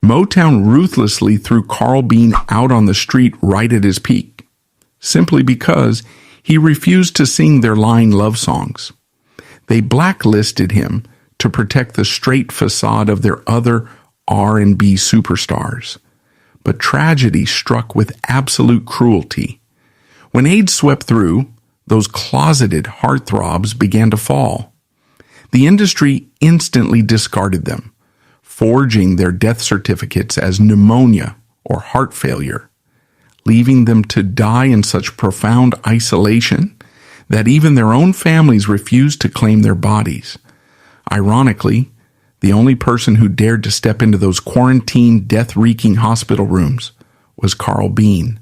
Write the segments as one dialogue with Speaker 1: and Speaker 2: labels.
Speaker 1: Motown ruthlessly threw Carl Bean out on the street right at his peak, simply because he refused to sing their lying love songs. They blacklisted him to protect the straight facade of their other R&B superstars. But tragedy struck with absolute cruelty. When AIDS swept through, those closeted heartthrobs began to fall. The industry instantly discarded them, forging their death certificates as pneumonia or heart failure, leaving them to die in such profound isolation that even their own families refused to claim their bodies. Ironically, the only person who dared to step into those quarantined, death-reeking hospital rooms was Carl Bean.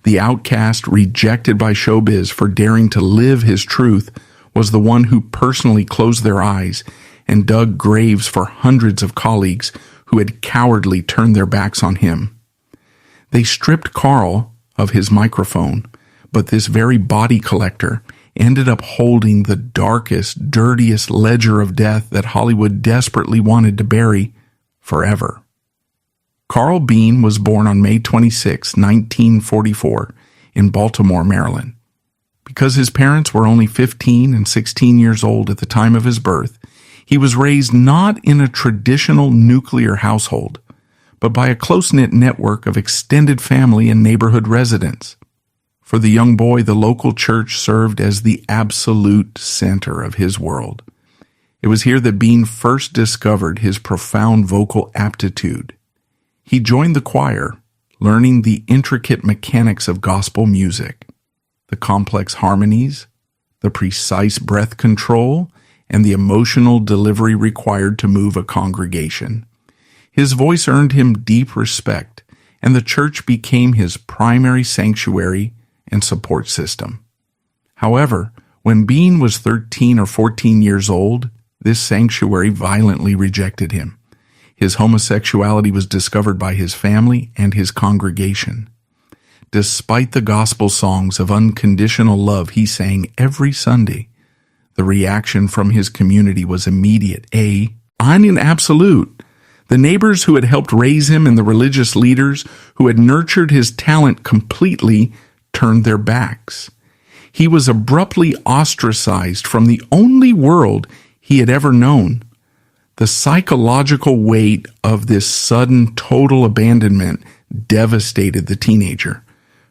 Speaker 1: The outcast rejected by showbiz for daring to live his truth was the one who personally closed their eyes and dug graves for hundreds of colleagues who had cowardly turned their backs on him. They stripped Carl of his microphone, but this very body collector ended up holding the darkest, dirtiest ledger of death that Hollywood desperately wanted to bury forever. Carl Bean was born on May 26, 1944, in Baltimore, Maryland. Because his parents were only 15 and 16 years old at the time of his birth, he was raised not in a traditional nuclear household, but by a close-knit network of extended family and neighborhood residents. For the young boy, the local church served as the absolute center of his world. It was here that Bean first discovered his profound vocal aptitude. He joined the choir, learning the intricate mechanics of gospel music, the complex harmonies, the precise breath control, and the emotional delivery required to move a congregation. His voice earned him deep respect, and the church became his primary sanctuary and support system. However, when Bean was 13 or 14 years old, this sanctuary violently rejected him. His homosexuality was discovered by his family and his congregation. Despite the gospel songs of unconditional love he sang every Sunday, the reaction from his community was immediate, and absolute. The neighbors who had helped raise him and the religious leaders who had nurtured his talent completely turned their backs. He was abruptly ostracized from the only world he had ever known. The psychological weight of this sudden total abandonment devastated the teenager.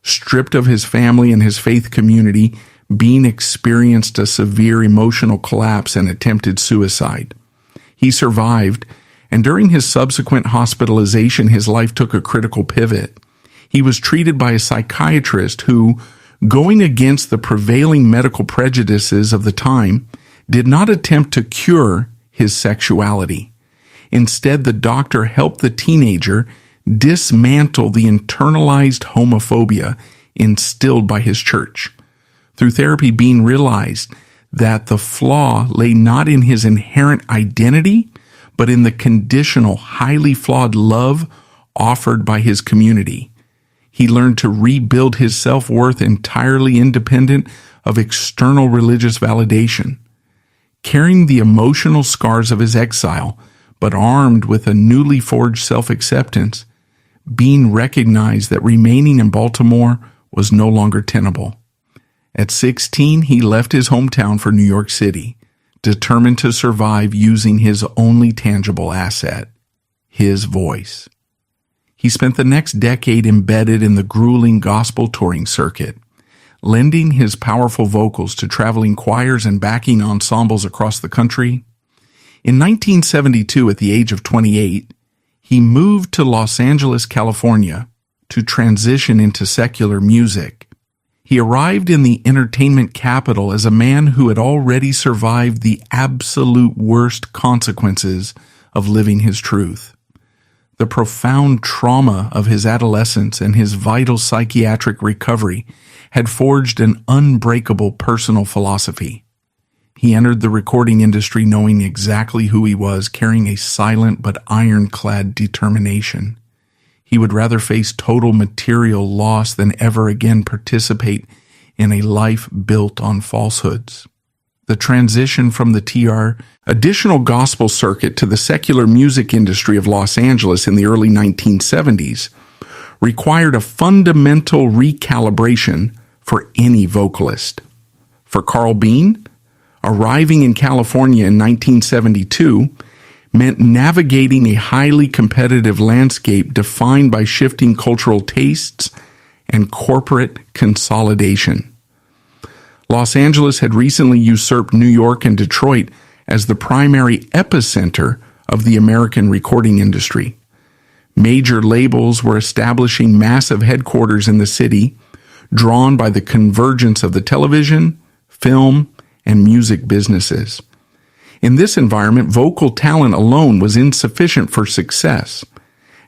Speaker 1: Stripped of his family and his faith community, Bean experienced a severe emotional collapse and attempted suicide. He survived, and during his subsequent hospitalization, his life took a critical pivot. He was treated by a psychiatrist who, going against the prevailing medical prejudices of the time, did not attempt to cure his sexuality. Instead, the doctor helped the teenager dismantle the internalized homophobia instilled by his church. Through therapy, Bean realized that the flaw lay not in his inherent identity, but in the conditional, highly flawed love offered by his community. He learned to rebuild his self-worth entirely independent of external religious validation. Carrying the emotional scars of his exile, but armed with a newly forged self-acceptance, Bean recognized that remaining in Baltimore was no longer tenable. At 16, he left his hometown for New York City, determined to survive using his only tangible asset, his voice. He spent the next decade embedded in the grueling gospel touring circuit, lending his powerful vocals to traveling choirs and backing ensembles across the country. In 1972, at the age of 28, he moved to Los Angeles, California, to transition into secular music. He arrived in the entertainment capital as a man who had already survived the absolute worst consequences of living his truth. The profound trauma of his adolescence and his vital psychiatric recovery had forged an unbreakable personal philosophy. He entered the recording industry knowing exactly who he was, carrying a silent but ironclad determination. He would rather face total material loss than ever again participate in a life built on falsehoods. the transition from the additional gospel circuit to the secular music industry of Los Angeles in the early 1970s required a fundamental recalibration for any vocalist. For Carl Bean, arriving in California in 1972 meant navigating a highly competitive landscape defined by shifting cultural tastes and corporate consolidation. Los Angeles had recently usurped New York and Detroit as the primary epicenter of the American recording industry. Major labels were establishing massive headquarters in the city, drawn by the convergence of the television, film, and music businesses. In this environment, vocal talent alone was insufficient for success.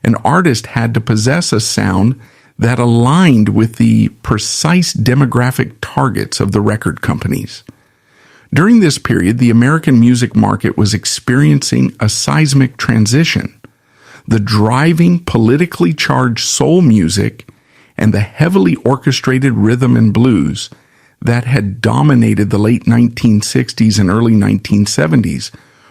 Speaker 1: An artist had to possess a sound that aligned with the precise demographic targets of the record companies. During this period, the American music market was experiencing a seismic transition. The driving, politically charged soul music and the heavily orchestrated rhythm and blues that had dominated the late 1960s and early 1970s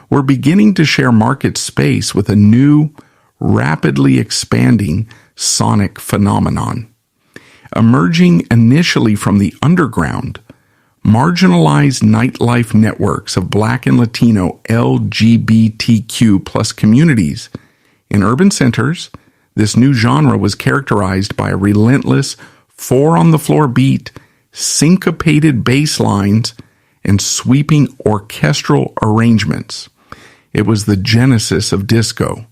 Speaker 1: were beginning to share market space with a new, rapidly expanding sonic phenomenon. Emerging initially from the underground, marginalized nightlife networks of Black and Latino LGBTQ plus communities in urban centers, this new genre was characterized by a relentless four-on-the-floor beat, syncopated bass lines, and sweeping orchestral arrangements. It was the genesis of disco.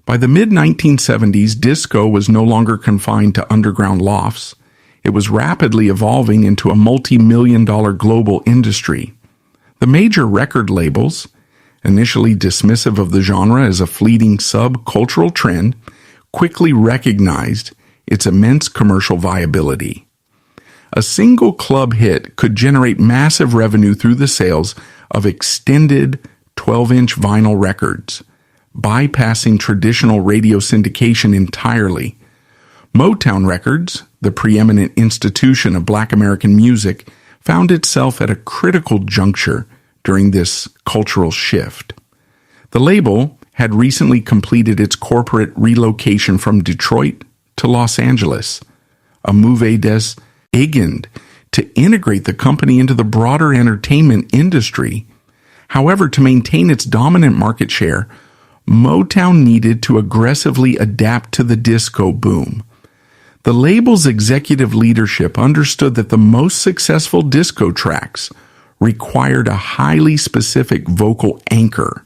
Speaker 1: By the mid-1970s, disco was no longer confined to underground lofts. It was rapidly evolving into a multi-million-dollar global industry. The major record labels, initially dismissive of the genre as a fleeting subcultural trend, quickly recognized its immense commercial viability. A single club hit could generate massive revenue through the sales of extended 12-inch vinyl records, bypassing traditional radio syndication entirely. Motown Records, the preeminent institution of Black American music, found itself at a critical juncture during this cultural shift. The label had recently completed its corporate relocation from Detroit to Los Angeles, a move des Agend to integrate the company into the broader entertainment industry. However, to maintain its dominant market share, Motown needed to aggressively adapt to the disco boom. The label's executive leadership understood that the most successful disco tracks required a highly specific vocal anchor.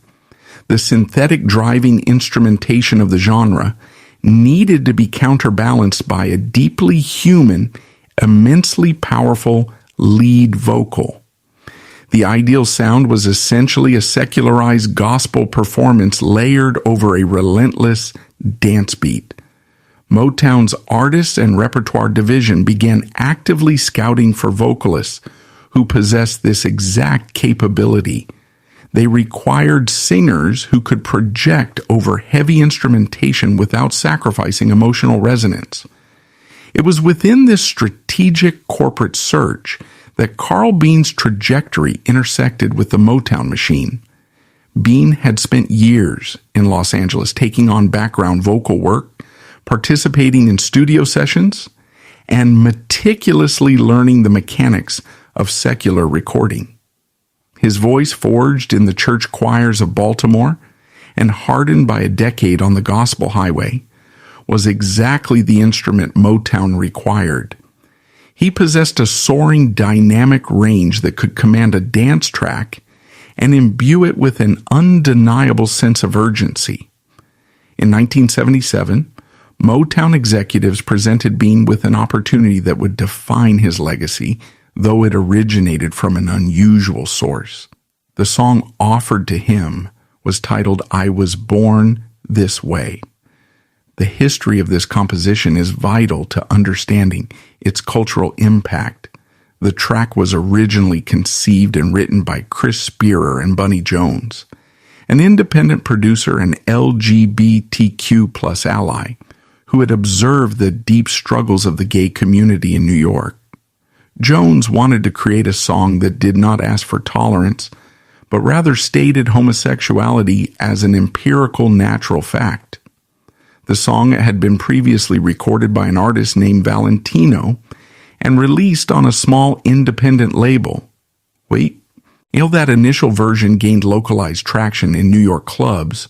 Speaker 1: The synthetic driving instrumentation of the genre needed to be counterbalanced by a deeply human, immensely powerful lead vocal. The ideal sound was essentially a secularized gospel performance layered over a relentless dance beat. Motown's artists and repertoire division began actively scouting for vocalists who possessed this exact capability. They required singers who could project over heavy instrumentation without sacrificing emotional resonance. It was within this strategic corporate search that Carl Bean's trajectory intersected with the Motown machine. Bean had spent years in Los Angeles taking on background vocal work, participating in studio sessions, and meticulously learning the mechanics of secular recording. His voice, forged in the church choirs of Baltimore and hardened by a decade on the gospel highway, was exactly the instrument Motown required. He possessed a soaring dynamic range that could command a dance track and imbue it with an undeniable sense of urgency. In 1977, Motown executives presented Bean with an opportunity that would define his legacy, though it originated from an unusual source. The song offered to him was titled "I Was Born This Way." The history of this composition is vital to understanding its cultural impact. The track was originally conceived and written by Chris Spearer and Bunny Jones, an independent producer and LGBTQ plus ally who had observed the deep struggles of the gay community in New York. Jones wanted to create a song that did not ask for tolerance, but rather stated homosexuality as an empirical natural fact. The song had been previously recorded by an artist named Valentino and released on a small independent label. That initial version gained localized traction in New York clubs.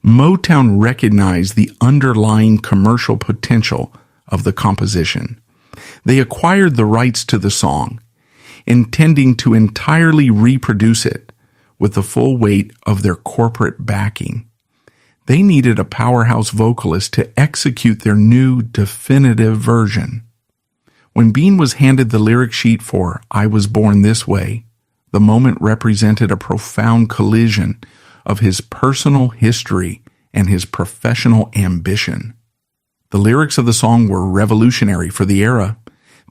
Speaker 1: Motown recognized the underlying commercial potential of the composition. They acquired the rights to the song, intending to entirely reproduce it with the full weight of their corporate backing. They needed a powerhouse vocalist to execute their new definitive version. When Bean was handed the lyric sheet for I Was Born This Way, the moment represented a profound collision of his personal history and his professional ambition. The lyrics of the song were revolutionary for the era.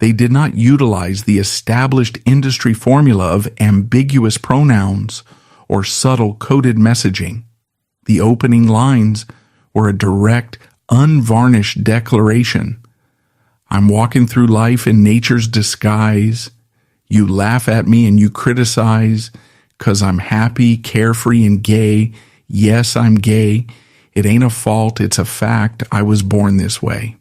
Speaker 1: They did not utilize the established industry formula of ambiguous pronouns or subtle coded messaging. The opening lines were a direct, unvarnished declaration. I'm walking through life in nature's disguise. You laugh at me and you criticize, 'cause I'm happy, carefree, and gay. Yes, I'm gay. It ain't a fault, it's a fact. I was born this way.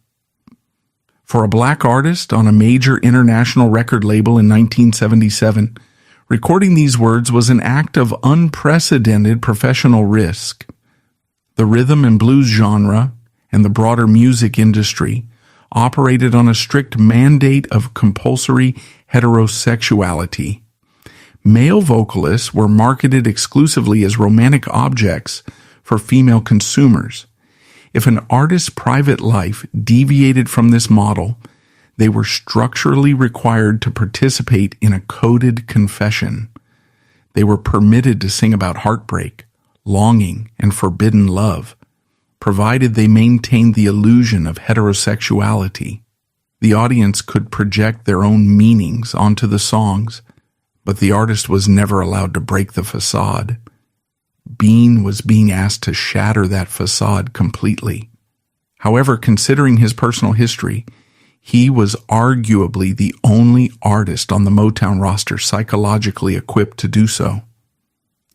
Speaker 1: For a black artist on a major international record label in 1977, recording these words was an act of unprecedented professional risk. The rhythm and blues genre and the broader music industry operated on a strict mandate of compulsory heterosexuality. Male vocalists were marketed exclusively as romantic objects for female consumers. If an artist's private life deviated from this model, they were structurally required to participate in a coded confession. They were permitted to sing about heartbreak, longing, and forbidden love, provided they maintained the illusion of heterosexuality. The audience could project their own meanings onto the songs, but the artist was never allowed to break the facade. Bean was being asked to shatter that facade completely. However, considering his personal history, he was arguably the only artist on the Motown roster psychologically equipped to do so.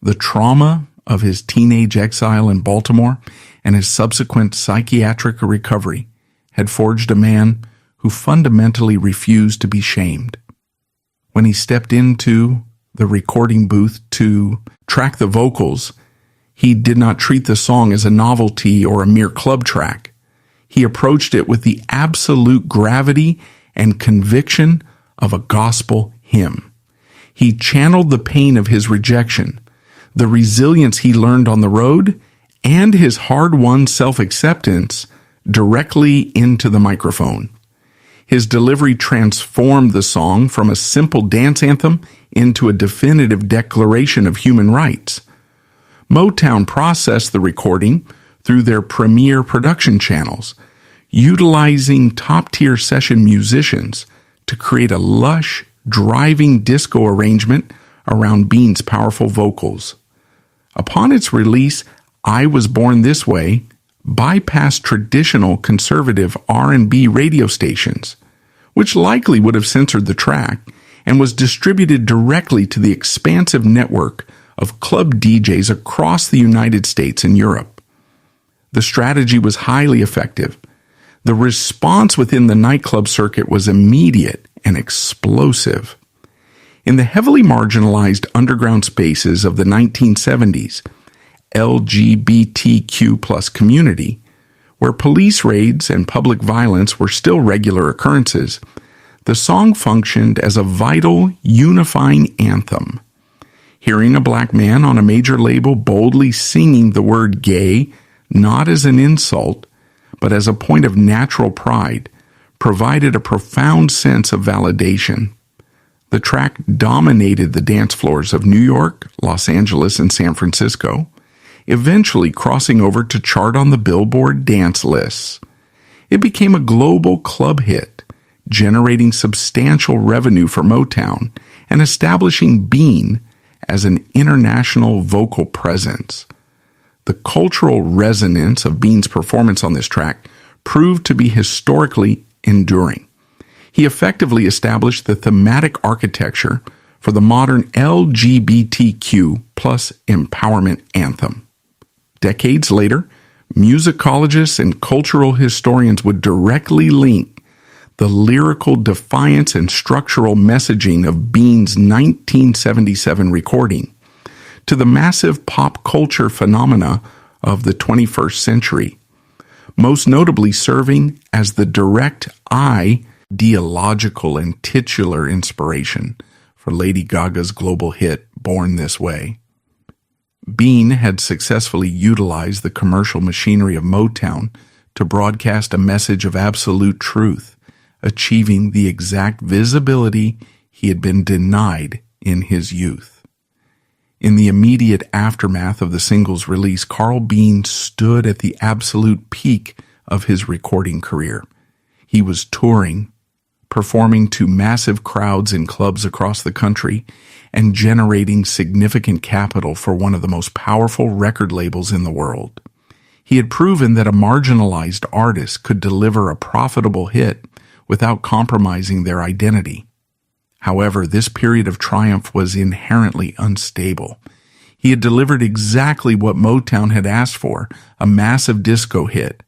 Speaker 1: The trauma of his teenage exile in Baltimore and his subsequent psychiatric recovery had forged a man who fundamentally refused to be shamed. When he stepped into the recording booth to track the vocals, he did not treat the song as a novelty or a mere club track. He approached it with the absolute gravity and conviction of a gospel hymn. He channeled the pain of his rejection, the resilience he learned on the road, and his hard-won self-acceptance directly into the microphone. His delivery transformed the song from a simple dance anthem into a definitive declaration of human rights. Motown processed the recording through their premier production channels, utilizing top-tier session musicians to create a lush, driving disco arrangement around Bean's powerful vocals. Upon its release, I Was Born This Way bypassed traditional conservative R&B radio stations, which likely would have censored the track, and was distributed directly to the expansive network of club DJs across the United States and Europe. The strategy was highly effective. The response within the nightclub circuit was immediate and explosive. In the heavily marginalized underground spaces of the 1970s, LGBTQ+ community, where police raids and public violence were still regular occurrences, the song functioned as a vital, unifying anthem. Hearing a black man on a major label boldly singing the word gay, not as an insult, but as a point of natural pride, provided a profound sense of validation. The track dominated the dance floors of New York, Los Angeles, and San Francisco, eventually crossing over to chart on the Billboard dance lists. It became a global club hit, generating substantial revenue for Motown and establishing Bean as an international vocal presence. The cultural resonance of Bean's performance on this track proved to be historically enduring. He effectively established the thematic architecture for the modern LGBTQ plus empowerment anthem. Decades later, musicologists and cultural historians would directly link the lyrical defiance and structural messaging of Bean's 1977 recording to the massive pop culture phenomena of the 21st century, most notably serving as the direct ideological and titular inspiration for Lady Gaga's global hit Born This Way. Bean had successfully utilized the commercial machinery of Motown to broadcast a message of absolute truth, achieving the exact visibility he had been denied in his youth. In the immediate aftermath of the single's release, Carl Bean stood at the absolute peak of his recording career. He was touring, performing to massive crowds in clubs across the country, and generating significant capital for one of the most powerful record labels in the world. He had proven that a marginalized artist could deliver a profitable hit without compromising their identity. However, this period of triumph was inherently unstable. He had delivered exactly what Motown had asked for, a massive disco hit,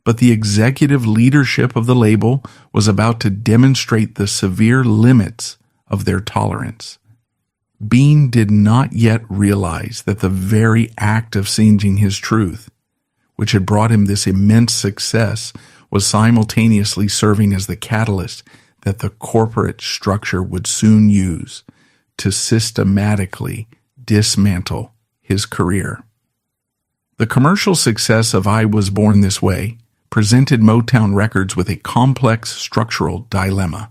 Speaker 1: but the executive leadership of the label was about to demonstrate the severe limits of their tolerance. Bean did not yet realize that the very act of singing his truth, which had brought him this immense success, was simultaneously serving as the catalyst that the corporate structure would soon use to systematically dismantle his career. The commercial success of I Was Born This Way presented Motown Records with a complex structural dilemma.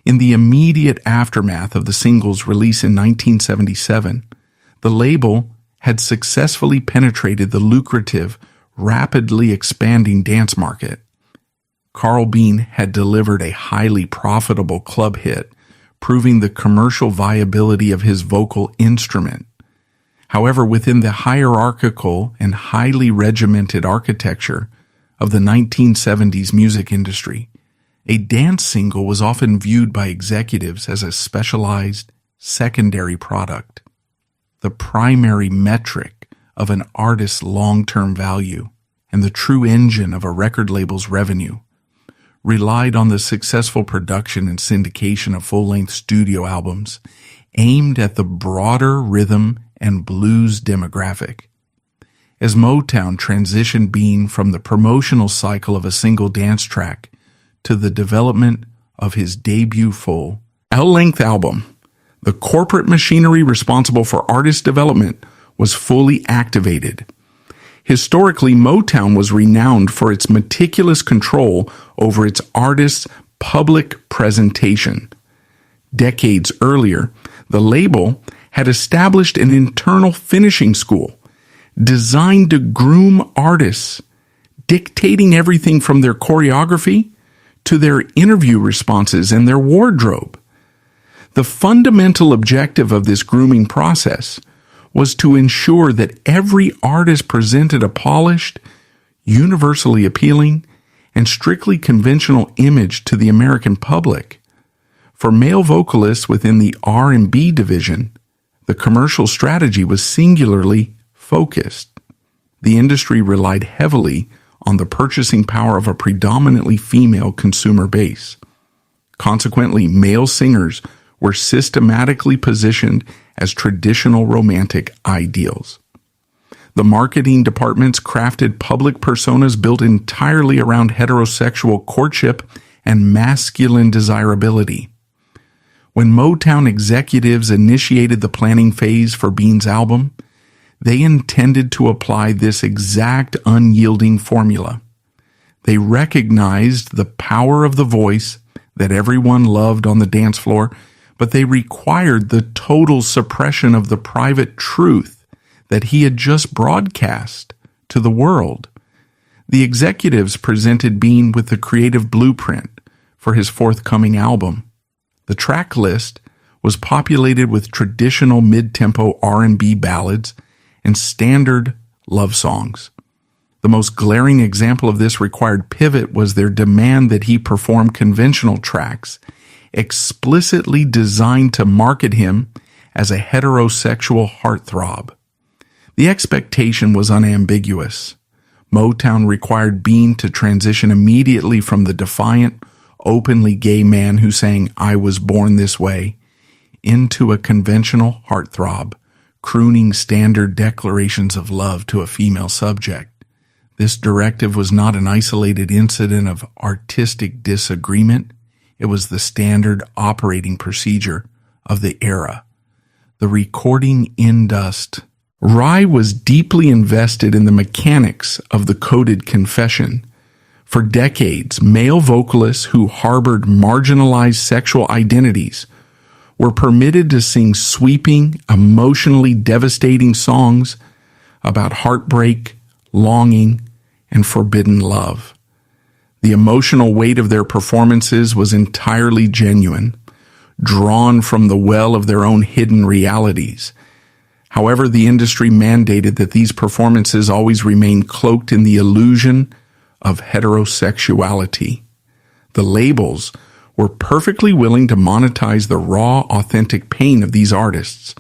Speaker 1: In the immediate aftermath of the single's release in 1977, the label had successfully penetrated the lucrative, rapidly expanding dance market. Carl Bean had delivered a highly profitable club hit, proving the commercial viability of his vocal instrument. However, within the hierarchical and highly regimented architecture of the 1970s music industry, a dance single was often viewed by executives as a specialized secondary product. The primary metric of an artist's long-term value and the true engine of a record label's revenue relied on the successful production and syndication of full-length studio albums aimed at the broader rhythm and blues demographic. As Motown transitioned Bean from the promotional cycle of a single dance track to the development of his debut full-length album, the corporate machinery responsible for artist development was fully activated. Historically, Motown was renowned for its meticulous control over its artists' public presentation. Decades earlier, the label had established an internal finishing school designed to groom artists, dictating everything from their choreography to their interview responses and their wardrobe. The fundamental objective of this grooming process was to ensure that every artist presented a polished, universally appealing, and strictly conventional image to the American public. For male vocalists within the R&B division, the commercial strategy was singularly focused. The industry relied heavily on the purchasing power of a predominantly female consumer base. Consequently, male singers were systematically positioned as traditional romantic ideals. The marketing departments crafted public personas built entirely around heterosexual courtship and masculine desirability. When Motown executives initiated the planning phase for Bean's album, they intended to apply this exact unyielding formula. They recognized the power of the voice that everyone loved on the dance floor, but they required the total suppression of the private truth that he had just broadcast to the world. The executives presented Bean with the creative blueprint for his forthcoming album. The track list was populated with traditional mid-tempo R&B ballads and standard love songs. The most glaring example of this required pivot was their demand that he perform conventional tracks, explicitly designed to market him as a heterosexual heartthrob. The expectation was unambiguous. Motown required Bean to transition immediately from the defiant, openly gay man who sang "I Was Born This Way" into a conventional heartthrob, crooning standard declarations of love to a female subject. This directive was not an isolated incident of artistic disagreement. It was the standard operating procedure of the era. The recording indust. Rai was deeply invested in the mechanics of the coded confession. For decades, male vocalists who harbored marginalized sexual identities were permitted to sing sweeping, emotionally devastating songs about heartbreak, longing, and forbidden love. The emotional weight of their performances was entirely genuine, drawn from the well of their own hidden realities. However, the industry mandated that these performances always remain cloaked in the illusion of heterosexuality. The labels were perfectly willing to monetize the raw, authentic pain of these artists,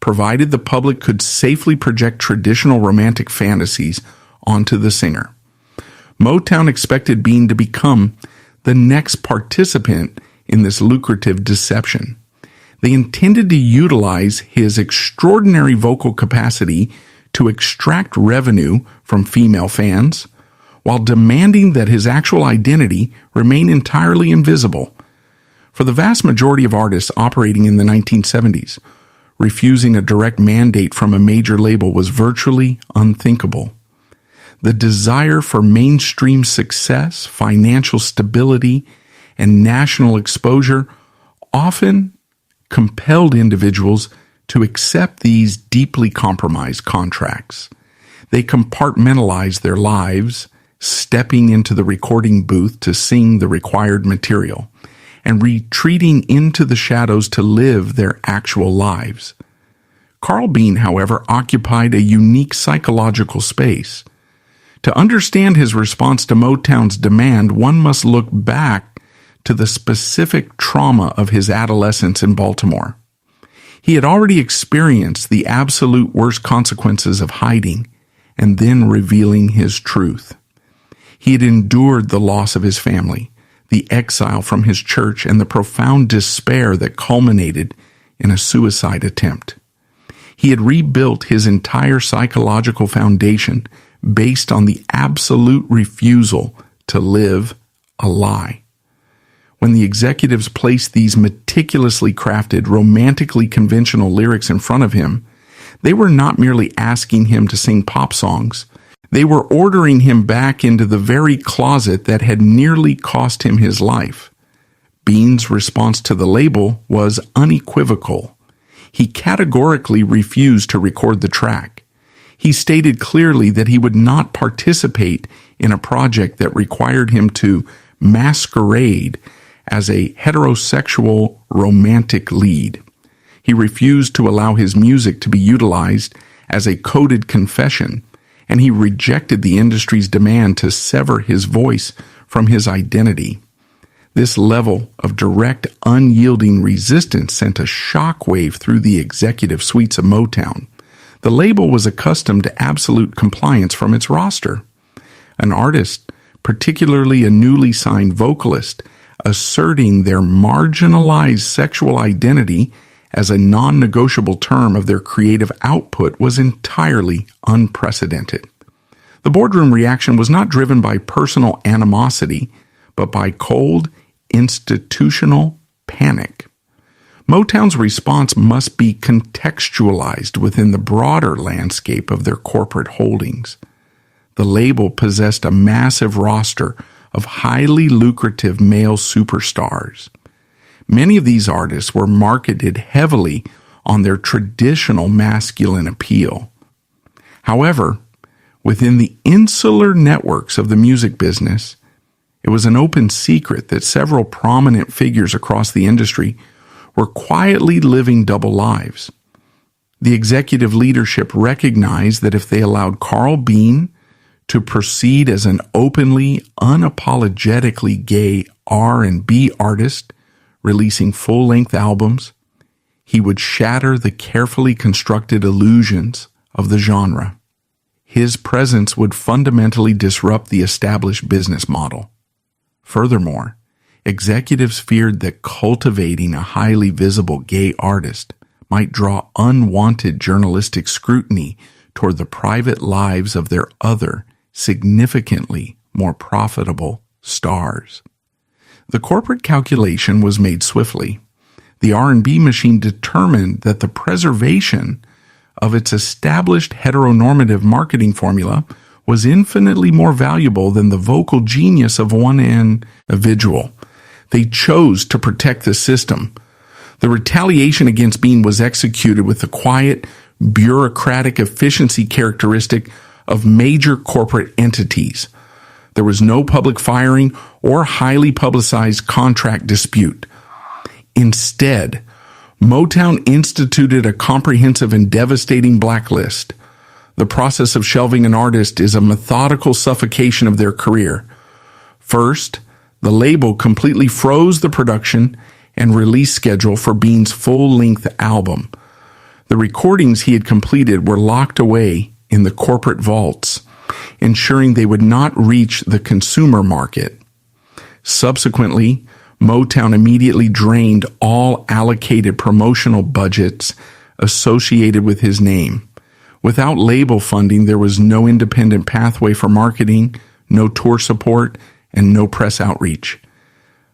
Speaker 1: provided the public could safely project traditional romantic fantasies onto the singer. Motown expected Bean to become the next participant in this lucrative deception. They intended to utilize his extraordinary vocal capacity to extract revenue from female fans, while demanding that his actual identity remain entirely invisible. For the vast majority of artists operating in the 1970s, refusing a direct mandate from a major label was virtually unthinkable. The desire for mainstream success, financial stability, and national exposure often compelled individuals to accept these deeply compromised contracts. They compartmentalized their lives, stepping into the recording booth to sing the required material, and retreating into the shadows to live their actual lives. Carl Bean, however, occupied a unique psychological space. To understand his response to Motown's demand, one must look back to the specific trauma of his adolescence in Baltimore. He had already experienced the absolute worst consequences of hiding and then revealing his truth. He had endured the loss of his family, the exile from his church, and the profound despair that culminated in a suicide attempt. He had rebuilt his entire psychological foundation based on the absolute refusal to live a lie. When the executives placed these meticulously crafted, romantically conventional lyrics in front of him, they were not merely asking him to sing pop songs. They were ordering him back into the very closet that had nearly cost him his life. Bean's response to the label was unequivocal. He categorically refused to record the track. He stated clearly that he would not participate in a project that required him to masquerade as a heterosexual romantic lead. He refused to allow his music to be utilized as a coded confession, and he rejected the industry's demand to sever his voice from his identity. This level of direct, unyielding resistance sent a shockwave through the executive suites of Motown. The label was accustomed to absolute compliance from its roster. An artist, particularly a newly signed vocalist, asserting their marginalized sexual identity as a non-negotiable term of their creative output was entirely unprecedented. The boardroom reaction was not driven by personal animosity, but by cold, institutional panic. Motown's response must be contextualized within the broader landscape of their corporate holdings. The label possessed a massive roster of highly lucrative male superstars. Many of these artists were marketed heavily on their traditional masculine appeal. However, within the insular networks of the music business, it was an open secret that several prominent figures across the industry were quietly living double lives. The executive leadership recognized that if they allowed Carl Bean to proceed as an openly, unapologetically gay R&B artist, releasing full-length albums. He would shatter the carefully constructed illusions of the genre. His presence would fundamentally disrupt the established business model. Furthermore, executives feared that cultivating a highly visible gay artist might draw unwanted journalistic scrutiny toward the private lives of their other, significantly more profitable stars. The corporate calculation was made swiftly. The R&B machine determined that the preservation of its established heteronormative marketing formula was infinitely more valuable than the vocal genius of one individual. They chose to protect the system. The retaliation against Bean was executed with the quiet, bureaucratic efficiency characteristic of major corporate entities. There was no public firing or highly publicized contract dispute. Instead, Motown instituted a comprehensive and devastating blacklist. The process of shelving an artist is a methodical suffocation of their career. First, the label completely froze the production and release schedule for Bean's full-length album. The recordings he had completed were locked away in the corporate vaults, ensuring they would not reach the consumer market. Subsequently, Motown immediately drained all allocated promotional budgets associated with his name. Without label funding, there was no independent pathway for marketing, no tour support, and no press outreach.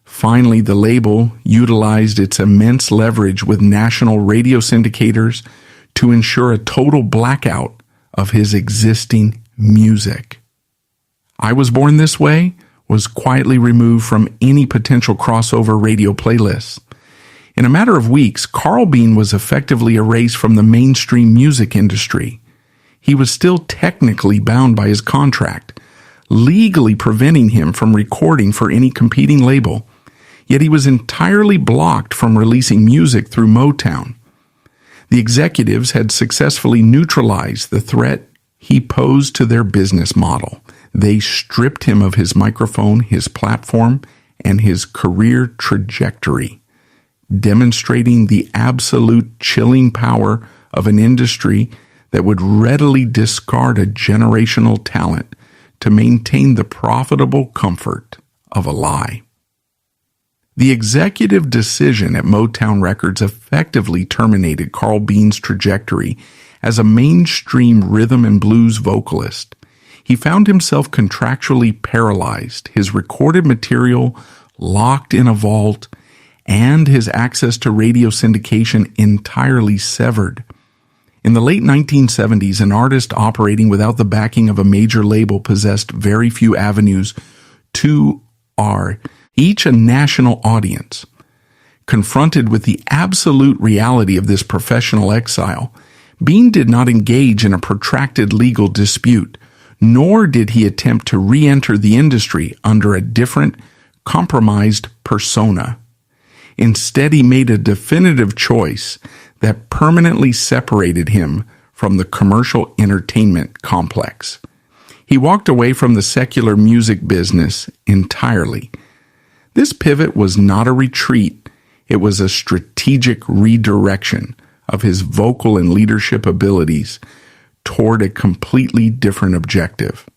Speaker 1: Finally, the label utilized its immense leverage with national radio syndicators to ensure a total blackout of his existing music. I Was Born This Way was quietly removed from any potential crossover radio playlists. In a matter of weeks, Carl Bean was effectively erased from the mainstream music industry. He was still technically bound by his contract, legally preventing him from recording for any competing label, yet he was entirely blocked from releasing music through Motown. The executives had successfully neutralized the threat he posed to their business model. They stripped him of his microphone, his platform, and his career trajectory, demonstrating the absolute chilling power of an industry that would readily discard a generational talent to maintain the profitable comfort of a lie. The executive decision at Motown Records effectively terminated Carl Bean's trajectory as a mainstream rhythm and blues vocalist. He found himself contractually paralyzed, his recorded material locked in a vault, and his access to radio syndication entirely severed. In the late 1970s, an artist operating without the backing of a major label possessed very few avenues to each a national audience. Confronted with the absolute reality of this professional exile, Bean did not engage in a protracted legal dispute, nor did he attempt to re-enter the industry under a different, compromised persona. Instead, he made a definitive choice that permanently separated him from the commercial entertainment complex. He walked away from the secular music business entirely. This pivot was not a retreat, it was a strategic redirection of his vocal and leadership abilities toward a completely different objective.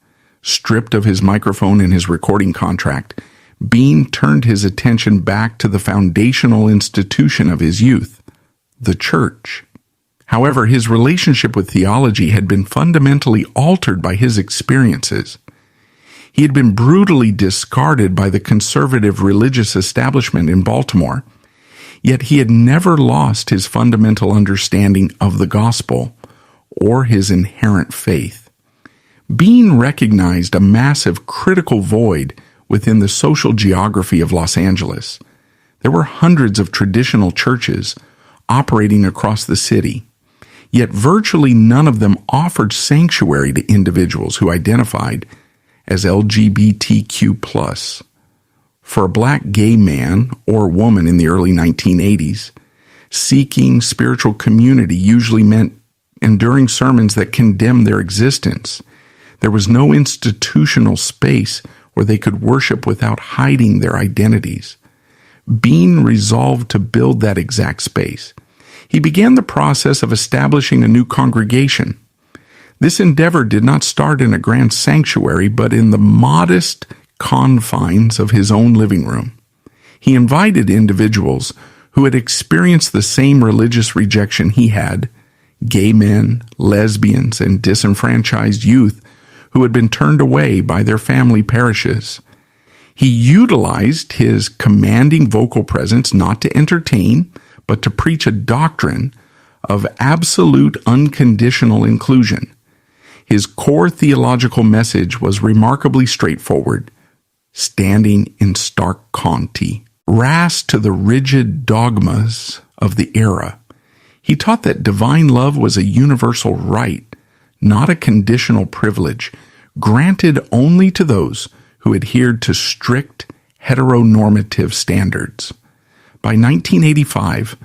Speaker 1: Stripped of his microphone and his recording contract, Bean turned his attention back to the foundational institution of his youth, the church. However, his relationship with theology had been fundamentally altered by his experiences. He had been brutally discarded by the conservative religious establishment in Baltimore, yet he had never lost his fundamental understanding of the gospel or his inherent faith. Bean recognized a massive critical void within the social geography of Los Angeles. There were hundreds of traditional churches operating across the city, yet virtually none of them offered sanctuary to individuals who identified as LGBTQ+. For a black gay man or woman in the early 1980s, seeking spiritual community usually meant enduring sermons that condemned their existence. There was no institutional space where they could worship without hiding their identities. Bean resolved to build that exact space. He began the process of establishing a new congregation. This endeavor did not start in a grand sanctuary, but in the modest confines of his own living room. He invited individuals who had experienced the same religious rejection he had, gay men, lesbians, and disenfranchised youth who had been turned away by their family parishes. He utilized his commanding vocal presence not to entertain, but to preach a doctrine of absolute unconditional inclusion. His core theological message was remarkably straightforward, standing in stark contrast to the rigid dogmas of the era. He taught that divine love was a universal right, not a conditional privilege, granted only to those who adhered to strict heteronormative standards. By 1985,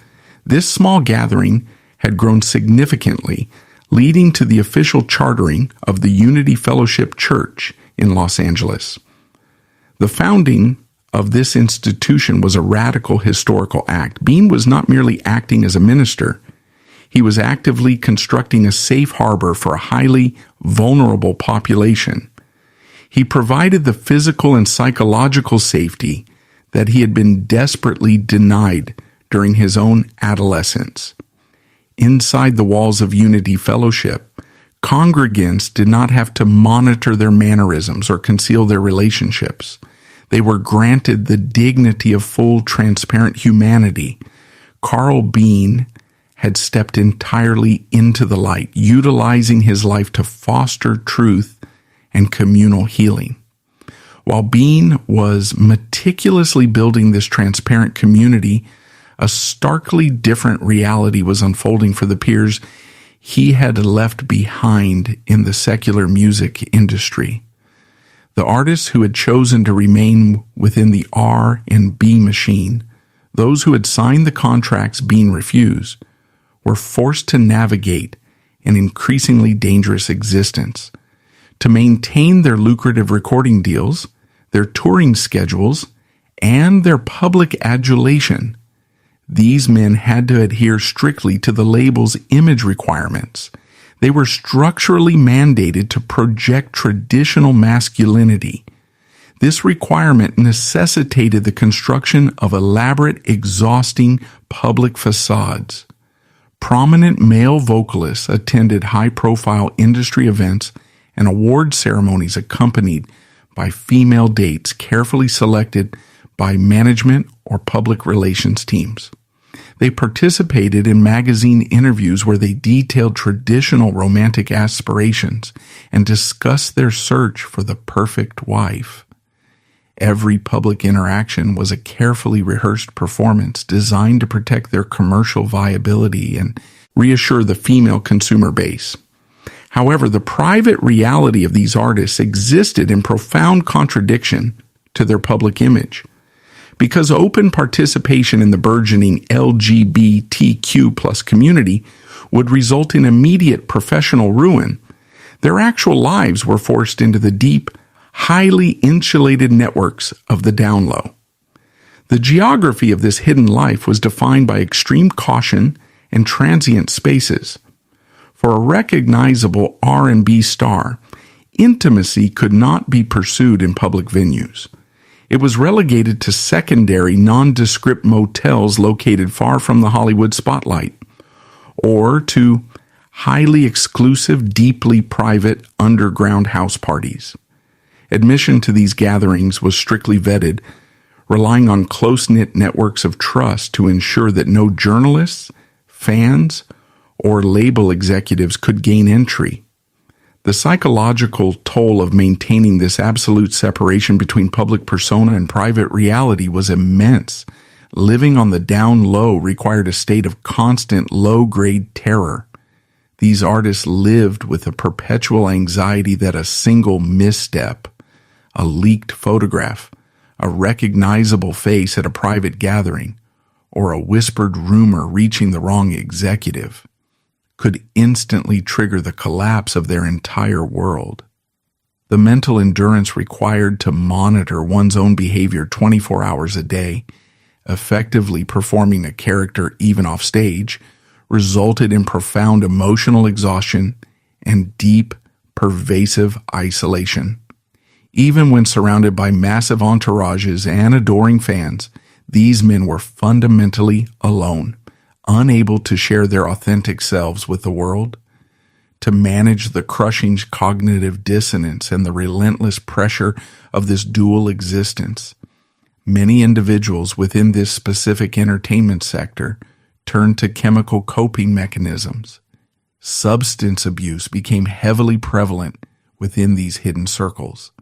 Speaker 1: this small gathering had grown significantly, leading to the official chartering of the Unity Fellowship Church in Los Angeles. The founding of this institution was a radical historical act. Bean was not merely acting as a minister. He was actively constructing a safe harbor for a highly vulnerable population. He provided the physical and psychological safety that he had been desperately denied during his own adolescence. Inside the walls of Unity Fellowship, congregants did not have to monitor their mannerisms or conceal their relationships. They were granted the dignity of full, transparent humanity. Carl Bean had stepped entirely into the light, utilizing his life to foster truth and communal healing. While Bean was meticulously building this transparent community, a starkly different reality was unfolding for the peers he had left behind in the secular music industry. The artists who had chosen to remain within the R&B machine, those who had signed the contracts Bean refused, were forced to navigate an increasingly dangerous existence. To maintain their lucrative recording deals, their touring schedules, and their public adulation, these men had to adhere strictly to the label's image requirements. They were structurally mandated to project traditional masculinity. This requirement necessitated the construction of elaborate, exhausting public facades. Prominent male vocalists attended high-profile industry events and award ceremonies accompanied by female dates carefully selected by management or public relations teams. They participated in magazine interviews where they detailed traditional romantic aspirations and discussed their search for the perfect wife. Every public interaction was a carefully rehearsed performance designed to protect their commercial viability and reassure the female consumer base. However, the private reality of these artists existed in profound contradiction to their public image. Because open participation in the burgeoning LGBTQ+ community would result in immediate professional ruin, their actual lives were forced into the deep, highly insulated networks of the down low. The geography of this hidden life was defined by extreme caution and transient spaces. For a recognizable R&B star, intimacy could not be pursued in public venues. It was relegated to secondary, nondescript motels located far from the Hollywood spotlight, or to highly exclusive, deeply private underground house parties. Admission to these gatherings was strictly vetted, relying on close-knit networks of trust to ensure that no journalists, fans, or label executives could gain entry. The psychological toll of maintaining this absolute separation between public persona and private reality was immense. Living on the down low required a state of constant low-grade terror. These artists lived with a perpetual anxiety that a single misstep, a leaked photograph, a recognizable face at a private gathering, or a whispered rumor reaching the wrong executive could instantly trigger the collapse of their entire world. The mental endurance required to monitor one's own behavior 24 hours a day, effectively performing a character even off stage, resulted in profound emotional exhaustion and deep, pervasive isolation. Even when surrounded by massive entourages and adoring fans, these men were fundamentally alone, unable to share their authentic selves with the world. To manage the crushing cognitive dissonance and the relentless pressure of this dual existence, many individuals within this specific entertainment sector turned to chemical coping mechanisms. Substance abuse became heavily prevalent within these hidden circles.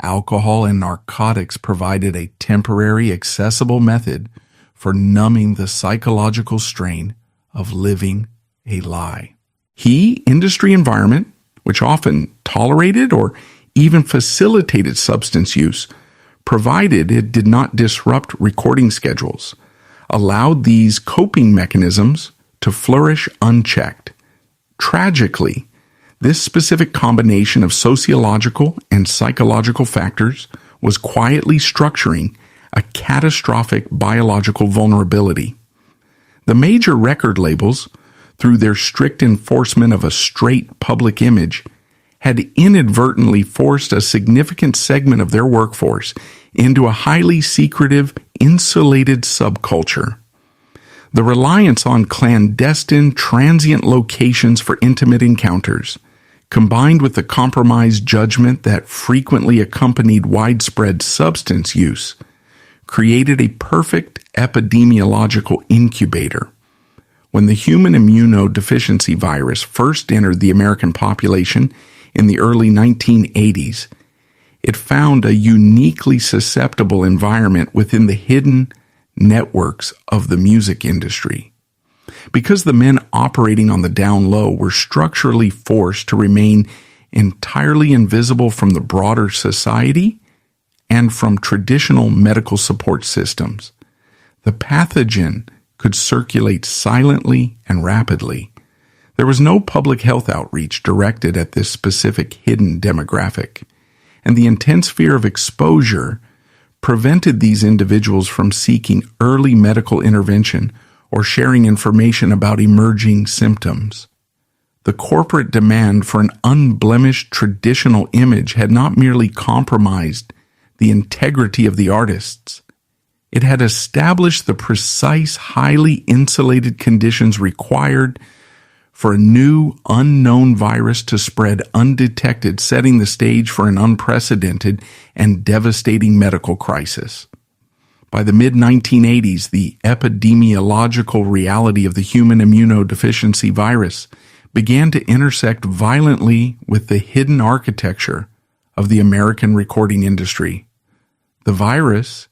Speaker 1: Alcohol and narcotics provided a temporary, accessible method for numbing the psychological strain of living a lie. Industry environment, which often tolerated or even facilitated substance use, provided it did not disrupt recording schedules, allowed these coping mechanisms to flourish unchecked. Tragically, this specific combination of sociological and psychological factors was quietly structuring a catastrophic biological vulnerability. The major record labels, through their strict enforcement of a straight public image, had inadvertently forced a significant segment of their workforce into a highly secretive, insulated subculture. The reliance on clandestine, transient locations for intimate encounters, combined with the compromised judgment that frequently accompanied widespread substance use, created a perfect epidemiological incubator. When the human immunodeficiency virus first entered the American population in the early 1980s, it found a uniquely susceptible environment within the hidden networks of the music industry. Because the men operating on the down low were structurally forced to remain entirely invisible from the broader society and from traditional medical support systems, the pathogen could circulate silently and rapidly. There was no public health outreach directed at this specific hidden demographic, and the intense fear of exposure prevented these individuals from seeking early medical intervention or sharing information about emerging symptoms. The corporate demand for an unblemished traditional image had not merely compromised the integrity of the artists. It had established the precise, highly insulated conditions required for a new, unknown virus to spread undetected, setting the stage for an unprecedented and devastating medical crisis. By the mid-1980s, the epidemiological reality of the human immunodeficiency virus began to intersect violently with the hidden architecture of the American recording industry. The virus,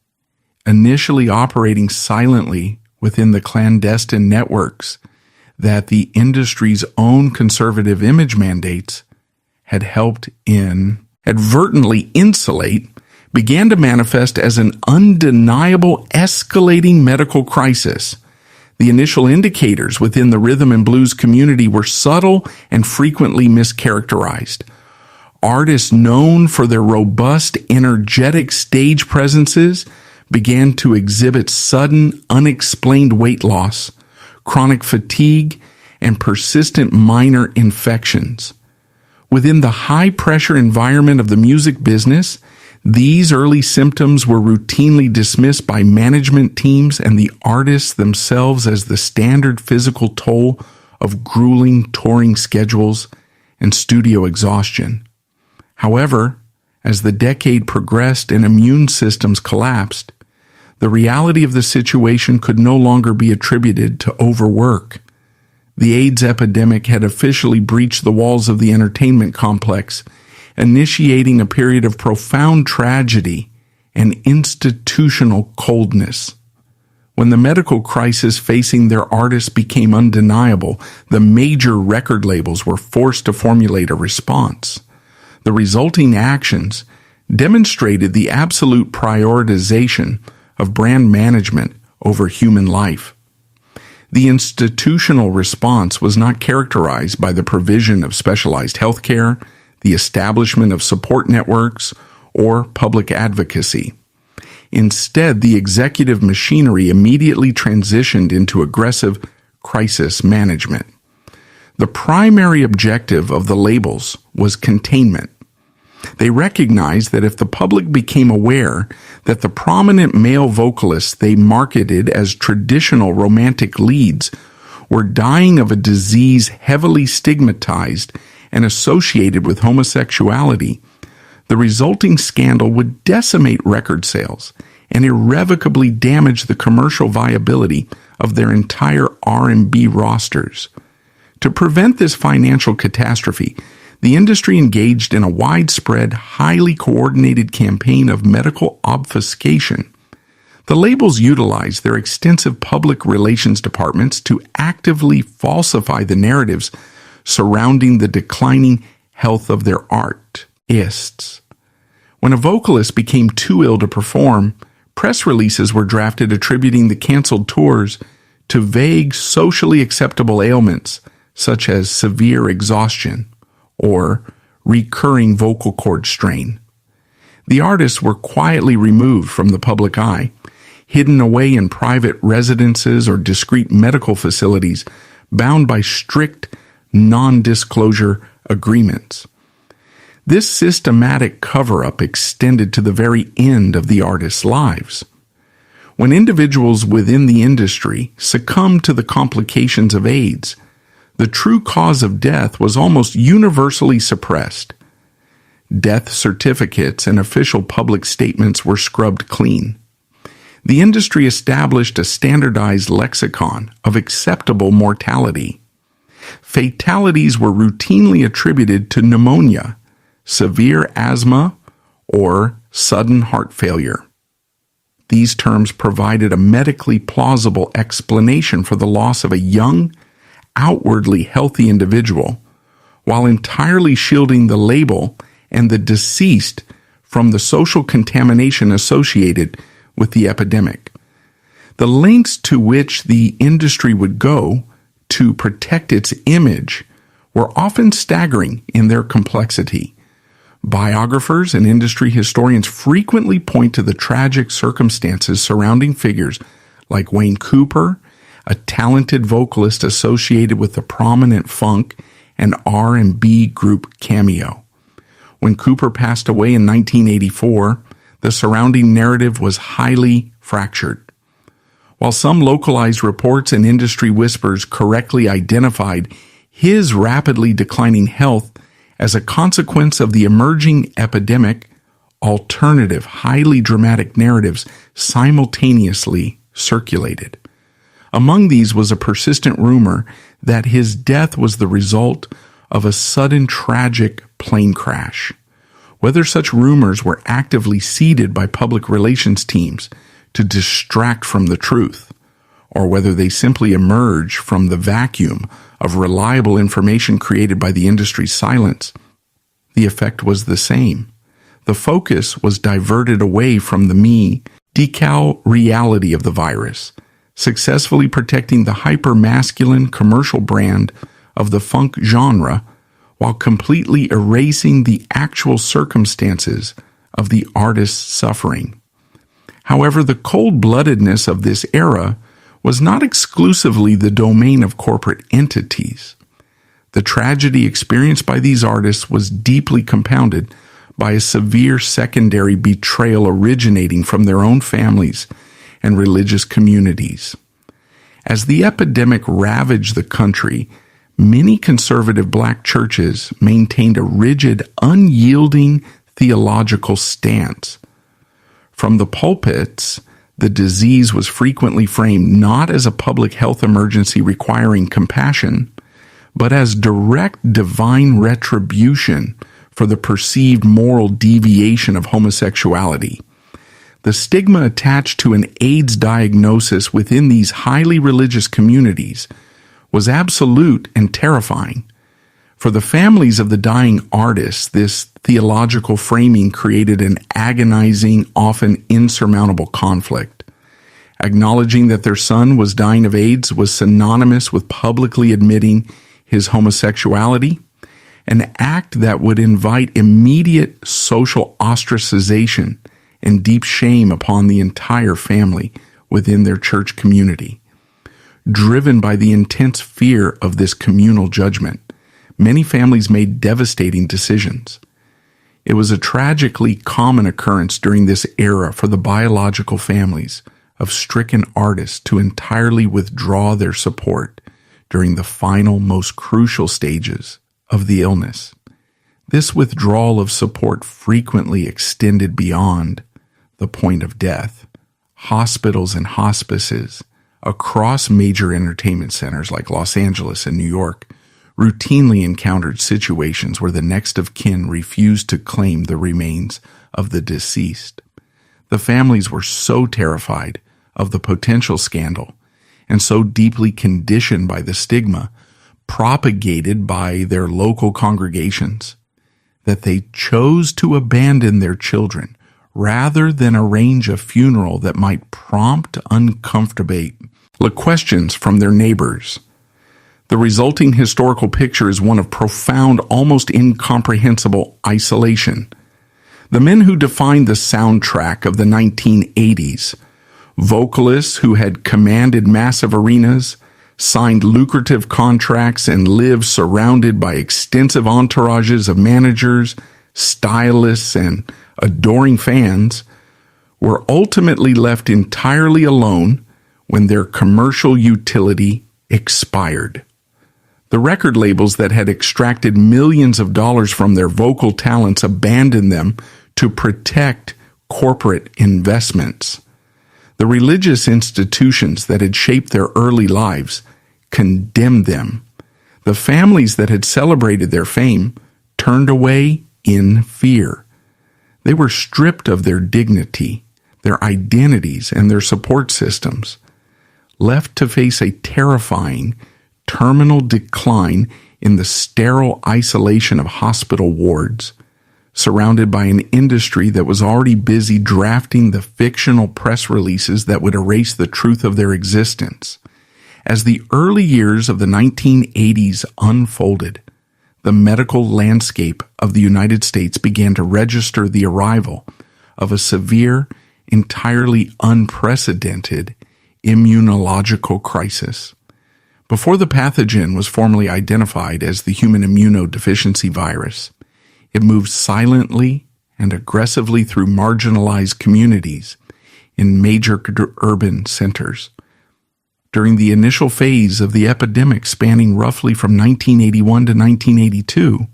Speaker 1: initially operating silently within the clandestine networks that the industry's own conservative image mandates had helped advertently insulate, began to manifest as an undeniable escalating medical crisis. The initial indicators within the rhythm and blues community were subtle and frequently mischaracterized. Artists known for their robust, energetic stage presences began to exhibit sudden, unexplained weight loss, chronic fatigue, and persistent minor infections. Within the high-pressure environment of the music business, these early symptoms were routinely dismissed by management teams and the artists themselves as the standard physical toll of grueling touring schedules and studio exhaustion. However, as the decade progressed and immune systems collapsed, the reality of the situation could no longer be attributed to overwork. The AIDS epidemic had officially breached the walls of the entertainment complex, initiating a period of profound tragedy and institutional coldness. When the medical crisis facing their artists became undeniable, the major record labels were forced to formulate a response. The resulting actions demonstrated the absolute prioritization of brand management over human life. The institutional response was not characterized by the provision of specialized health care, the establishment of support networks, or public advocacy. Instead, the executive machinery immediately transitioned into aggressive crisis management. The primary objective of the labels was containment. They recognized that if the public became aware that the prominent male vocalists they marketed as traditional romantic leads were dying of a disease heavily stigmatized and associated with homosexuality, the resulting scandal would decimate record sales and irrevocably damage the commercial viability of their entire R&B rosters. To prevent this financial catastrophe, the industry engaged in a widespread, highly coordinated campaign of medical obfuscation. The labels utilized their extensive public relations departments to actively falsify the narratives surrounding the declining health of their artists. When a vocalist became too ill to perform, press releases were drafted attributing the canceled tours to vague, socially acceptable ailments such as severe exhaustion or recurring vocal cord strain. The artists were quietly removed from the public eye, hidden away in private residences or discreet medical facilities, bound by strict non-disclosure agreements. This systematic cover-up extended to the very end of the artists' lives. When individuals within the industry succumbed to the complications of AIDS, the true cause of death was almost universally suppressed. Death certificates and official public statements were scrubbed clean. The industry established a standardized lexicon of acceptable mortality. Fatalities were routinely attributed to pneumonia, severe asthma, or sudden heart failure. These terms provided a medically plausible explanation for the loss of a young, outwardly healthy individual, while entirely shielding the label and the deceased from the social contamination associated with the epidemic. The lengths to which the industry would go to protect its image were often staggering in their complexity. Biographers and industry historians frequently point to the tragic circumstances surrounding figures like Wayne Cooper, a talented vocalist associated with the prominent funk and R&B group Cameo. When Cooper passed away in 1984, the surrounding narrative was highly fractured. While some localized reports and industry whispers correctly identified his rapidly declining health as a consequence of the emerging epidemic, alternative, highly dramatic narratives simultaneously circulated. Among these was a persistent rumor that his death was the result of a sudden tragic plane crash. Whether such rumors were actively seeded by public relations teams to distract from the truth, or whether they simply emerged from the vacuum of reliable information created by the industry's silence, the effect was the same. The focus was diverted away from the decal reality of the virus, successfully protecting the hyper-masculine commercial brand of the funk genre while completely erasing the actual circumstances of the artist's suffering. However, the cold-bloodedness of this era was not exclusively the domain of corporate entities. The tragedy experienced by these artists was deeply compounded by a severe secondary betrayal originating from their own families and religious communities. As the epidemic ravaged the country, many conservative black churches maintained a rigid, unyielding theological stance. From the pulpits, the disease was frequently framed not as a public health emergency requiring compassion, but as direct divine retribution for the perceived moral deviation of homosexuality. The stigma attached to an AIDS diagnosis within these highly religious communities was absolute and terrifying. For the families of the dying artists, this theological framing created an agonizing, often insurmountable conflict. Acknowledging that their son was dying of AIDS was synonymous with publicly admitting his homosexuality, an act that would invite immediate social ostracization and deep shame upon the entire family within their church community. Driven by the intense fear of this communal judgment, many families made devastating decisions. It was a tragically common occurrence during this era for the biological families of stricken artists to entirely withdraw their support during the final, most crucial stages of the illness. This withdrawal of support frequently extended beyond the point of death. Hospitals and hospices across major entertainment centers like Los Angeles and New York routinely encountered situations where the next of kin refused to claim the remains of the deceased. The families were so terrified of the potential scandal and so deeply conditioned by the stigma propagated by their local congregations that they chose to abandon their children rather than arrange a funeral that might prompt uncomfortable questions from their neighbors. The resulting historical picture is one of profound, almost incomprehensible isolation. The men who defined the soundtrack of the 1980s, vocalists who had commanded massive arenas, signed lucrative contracts, and lived surrounded by extensive entourages of managers, stylists, and adoring fans, were ultimately left entirely alone when their commercial utility expired. The record labels that had extracted millions of dollars from their vocal talents abandoned them to protect corporate investments. The religious institutions that had shaped their early lives condemned them. The families that had celebrated their fame turned away in fear. They were stripped of their dignity, their identities, and their support systems, left to face a terrifying terminal decline in the sterile isolation of hospital wards, surrounded by an industry that was already busy drafting the fictional press releases that would erase the truth of their existence. As the early years of the 1980s unfolded, the medical landscape of the United States began to register the arrival of a severe, entirely unprecedented immunological crisis. Before the pathogen was formally identified as the human immunodeficiency virus, it moved silently and aggressively through marginalized communities in major urban centers. During the initial phase of the epidemic spanning roughly from 1981 to 1982,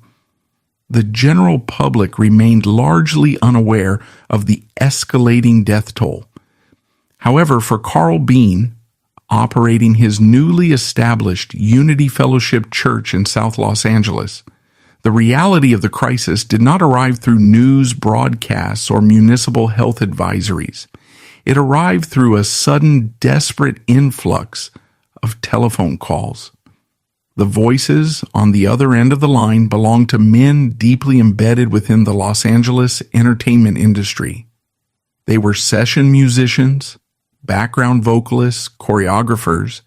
Speaker 1: the general public remained largely unaware of the escalating death toll. However, for Carl Bean, operating his newly established Unity Fellowship Church in South Los Angeles, the reality of the crisis did not arrive through news broadcasts or municipal health advisories. It arrived through a sudden, desperate influx of telephone calls. The voices on the other end of the line belonged to men deeply embedded within the Los Angeles entertainment industry. They were session musicians, background vocalists, choreographers,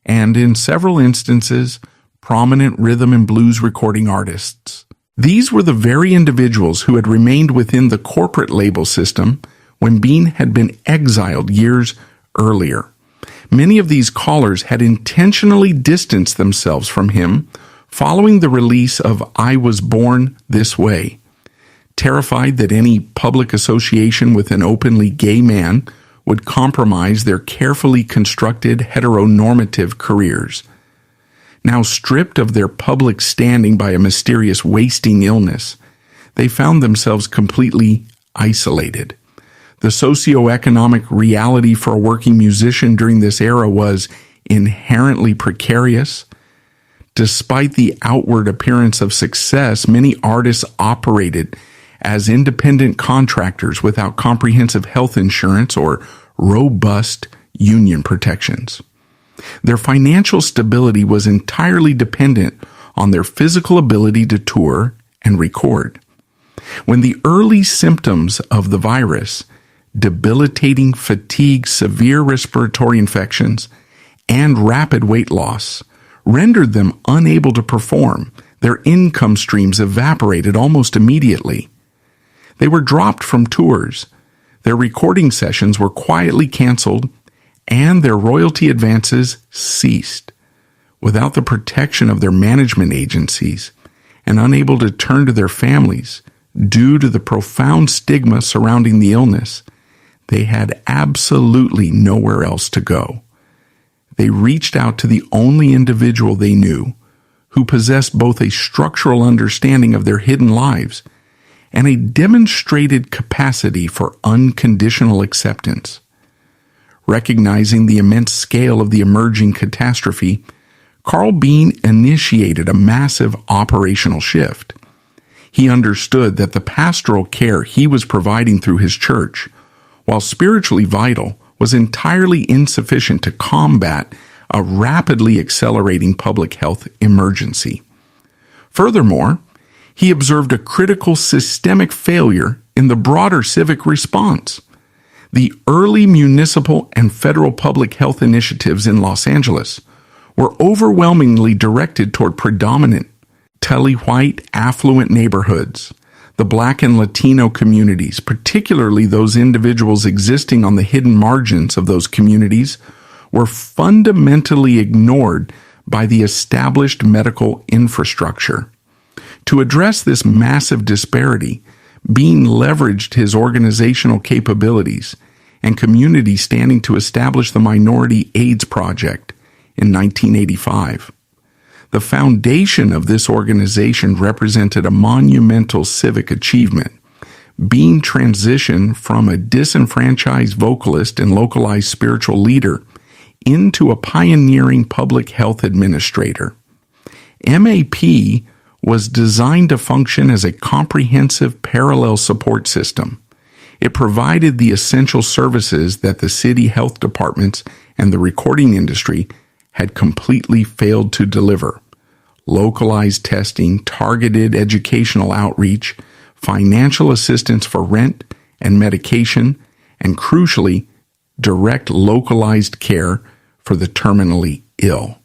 Speaker 1: and in several instances, prominent rhythm and blues recording artists. These were the very individuals who had remained within the corporate label system when Bean had been exiled years earlier. Many of these callers had intentionally distanced themselves from him following the release of I Was Born This Way, terrified that any public association with an openly gay man would compromise their carefully constructed heteronormative careers. Now stripped of their public standing by a mysterious wasting illness, they found themselves completely isolated. The socioeconomic reality for a working musician during this era was inherently precarious. Despite the outward appearance of success, many artists operated as independent contractors without comprehensive health insurance or robust union protections. Their financial stability was entirely dependent on their physical ability to tour and record. When the early symptoms of the virus, debilitating fatigue, severe respiratory infections, and rapid weight loss rendered them unable to perform, Their income streams evaporated almost immediately. They were dropped from tours, their recording sessions were quietly canceled, and their royalty advances ceased. Without the protection of their management agencies and unable to turn to their families due to the profound stigma surrounding the illness, they had absolutely nowhere else to go. They reached out to the only individual they knew who possessed both a structural understanding of their hidden lives and a demonstrated capacity for unconditional acceptance. Recognizing the immense scale of the emerging catastrophe, Carl Bean initiated a massive operational shift. He understood that the pastoral care he was providing through his church, while spiritually vital, was entirely insufficient to combat a rapidly accelerating public health emergency. Furthermore, he observed a critical systemic failure in the broader civic response. The early municipal and federal public health initiatives in Los Angeles were overwhelmingly directed toward predominant, telly-white, affluent neighborhoods. The Black and Latino communities, particularly those individuals existing on the hidden margins of those communities, were fundamentally ignored by the established medical infrastructure. To address this massive disparity, Bean leveraged his organizational capabilities and community standing to establish the Minority AIDS Project in 1985. The foundation of this organization represented a monumental civic achievement. Bean transitioned from a disenfranchised vocalist and localized spiritual leader into a pioneering public health administrator. MAP was designed to function as a comprehensive parallel support system. It provided the essential services that the city health departments and the recording industry had completely failed to deliver: localized testing, targeted educational outreach, financial assistance for rent and medication, and crucially, direct localized care for the terminally ill.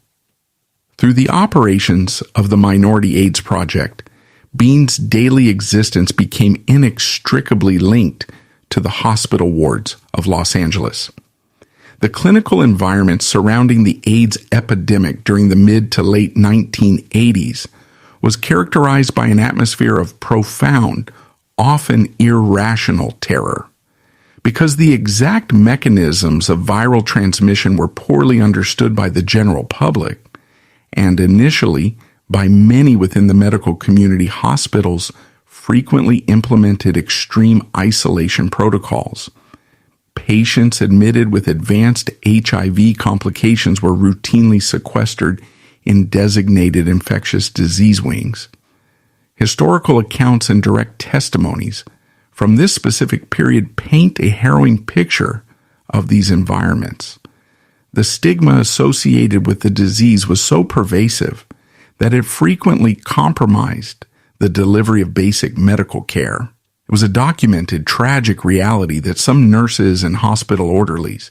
Speaker 1: Through the operations of the Minority AIDS Project, Bean's daily existence became inextricably linked to the hospital wards of Los Angeles. The clinical environment surrounding the AIDS epidemic during the mid to late 1980s was characterized by an atmosphere of profound, often irrational terror. Because the exact mechanisms of viral transmission were poorly understood by the general public, and initially by many within the medical community, hospitals frequently implemented extreme isolation protocols. Patients admitted with advanced HIV complications were routinely sequestered in designated infectious disease wings. Historical accounts and direct testimonies from this specific period paint a harrowing picture of these environments. The stigma associated with the disease was so pervasive that it frequently compromised the delivery of basic medical care. It was a documented, tragic reality that some nurses and hospital orderlies,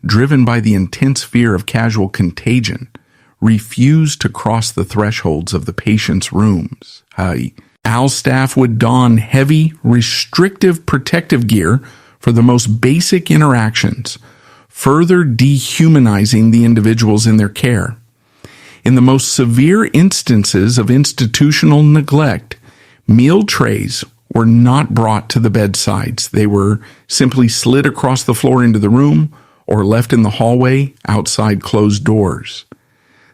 Speaker 1: driven by the intense fear of casual contagion, refused to cross the thresholds of the patient's rooms. Our staff would don heavy, restrictive protective gear for the most basic interactions, further dehumanizing the individuals in their care. In the most severe instances of institutional neglect, meal trays were not brought to the bedsides. They were simply slid across the floor into the room or left in the hallway outside closed doors.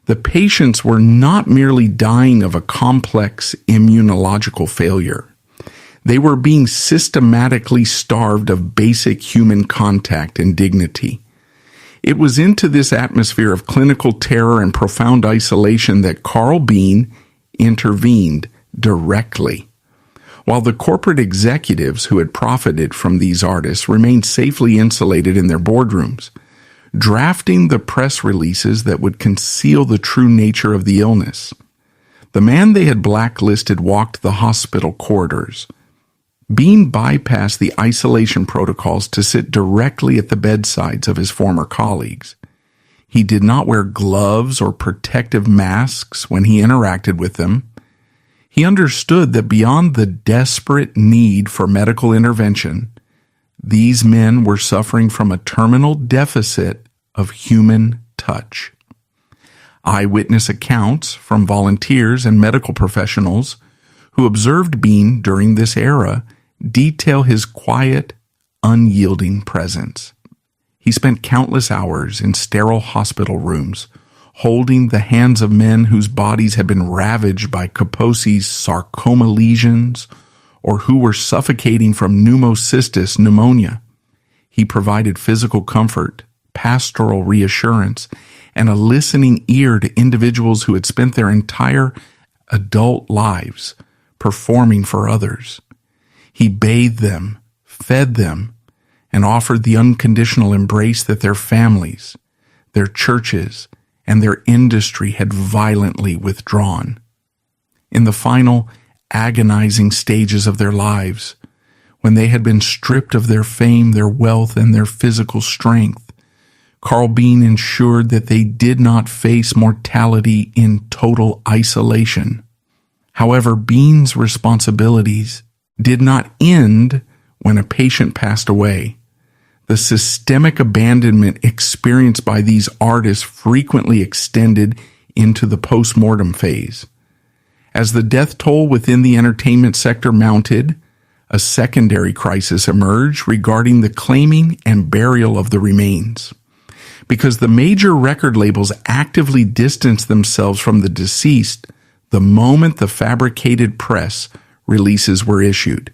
Speaker 1: The patients were not merely dying of a complex immunological failure. They were being systematically starved of basic human contact and dignity. It was into this atmosphere of clinical terror and profound isolation that Carl Bean intervened directly. While the corporate executives who had profited from these artists remained safely insulated in their boardrooms, drafting the press releases that would conceal the true nature of the illness, the man they had blacklisted walked the hospital corridors. Bean bypassed the isolation protocols to sit directly at the bedsides of his former colleagues. He did not wear gloves or protective masks when he interacted with them. He understood that beyond the desperate need for medical intervention, these men were suffering from a terminal deficit of human touch. Eyewitness accounts from volunteers and medical professionals who observed Bean during this era detail his quiet, unyielding presence. He spent countless hours in sterile hospital rooms, holding the hands of men whose bodies had been ravaged by Kaposi's sarcoma lesions or who were suffocating from pneumocystis pneumonia. He provided physical comfort, pastoral reassurance, and a listening ear to individuals who had spent their entire adult lives performing for others. He bathed them, fed them, and offered the unconditional embrace that their families, their churches, and their industry had violently withdrawn. In the final, agonizing stages of their lives, when they had been stripped of their fame, their wealth, and their physical strength, Carl Bean ensured that they did not face mortality in total isolation. However, Bean's responsibilities did not end when a patient passed away. The systemic abandonment experienced by these artists frequently extended into the post-mortem phase. As the death toll within the entertainment sector mounted, a secondary crisis emerged regarding the claiming and burial of the remains. Because the major record labels actively distanced themselves from the deceased the moment the fabricated press releases were issued,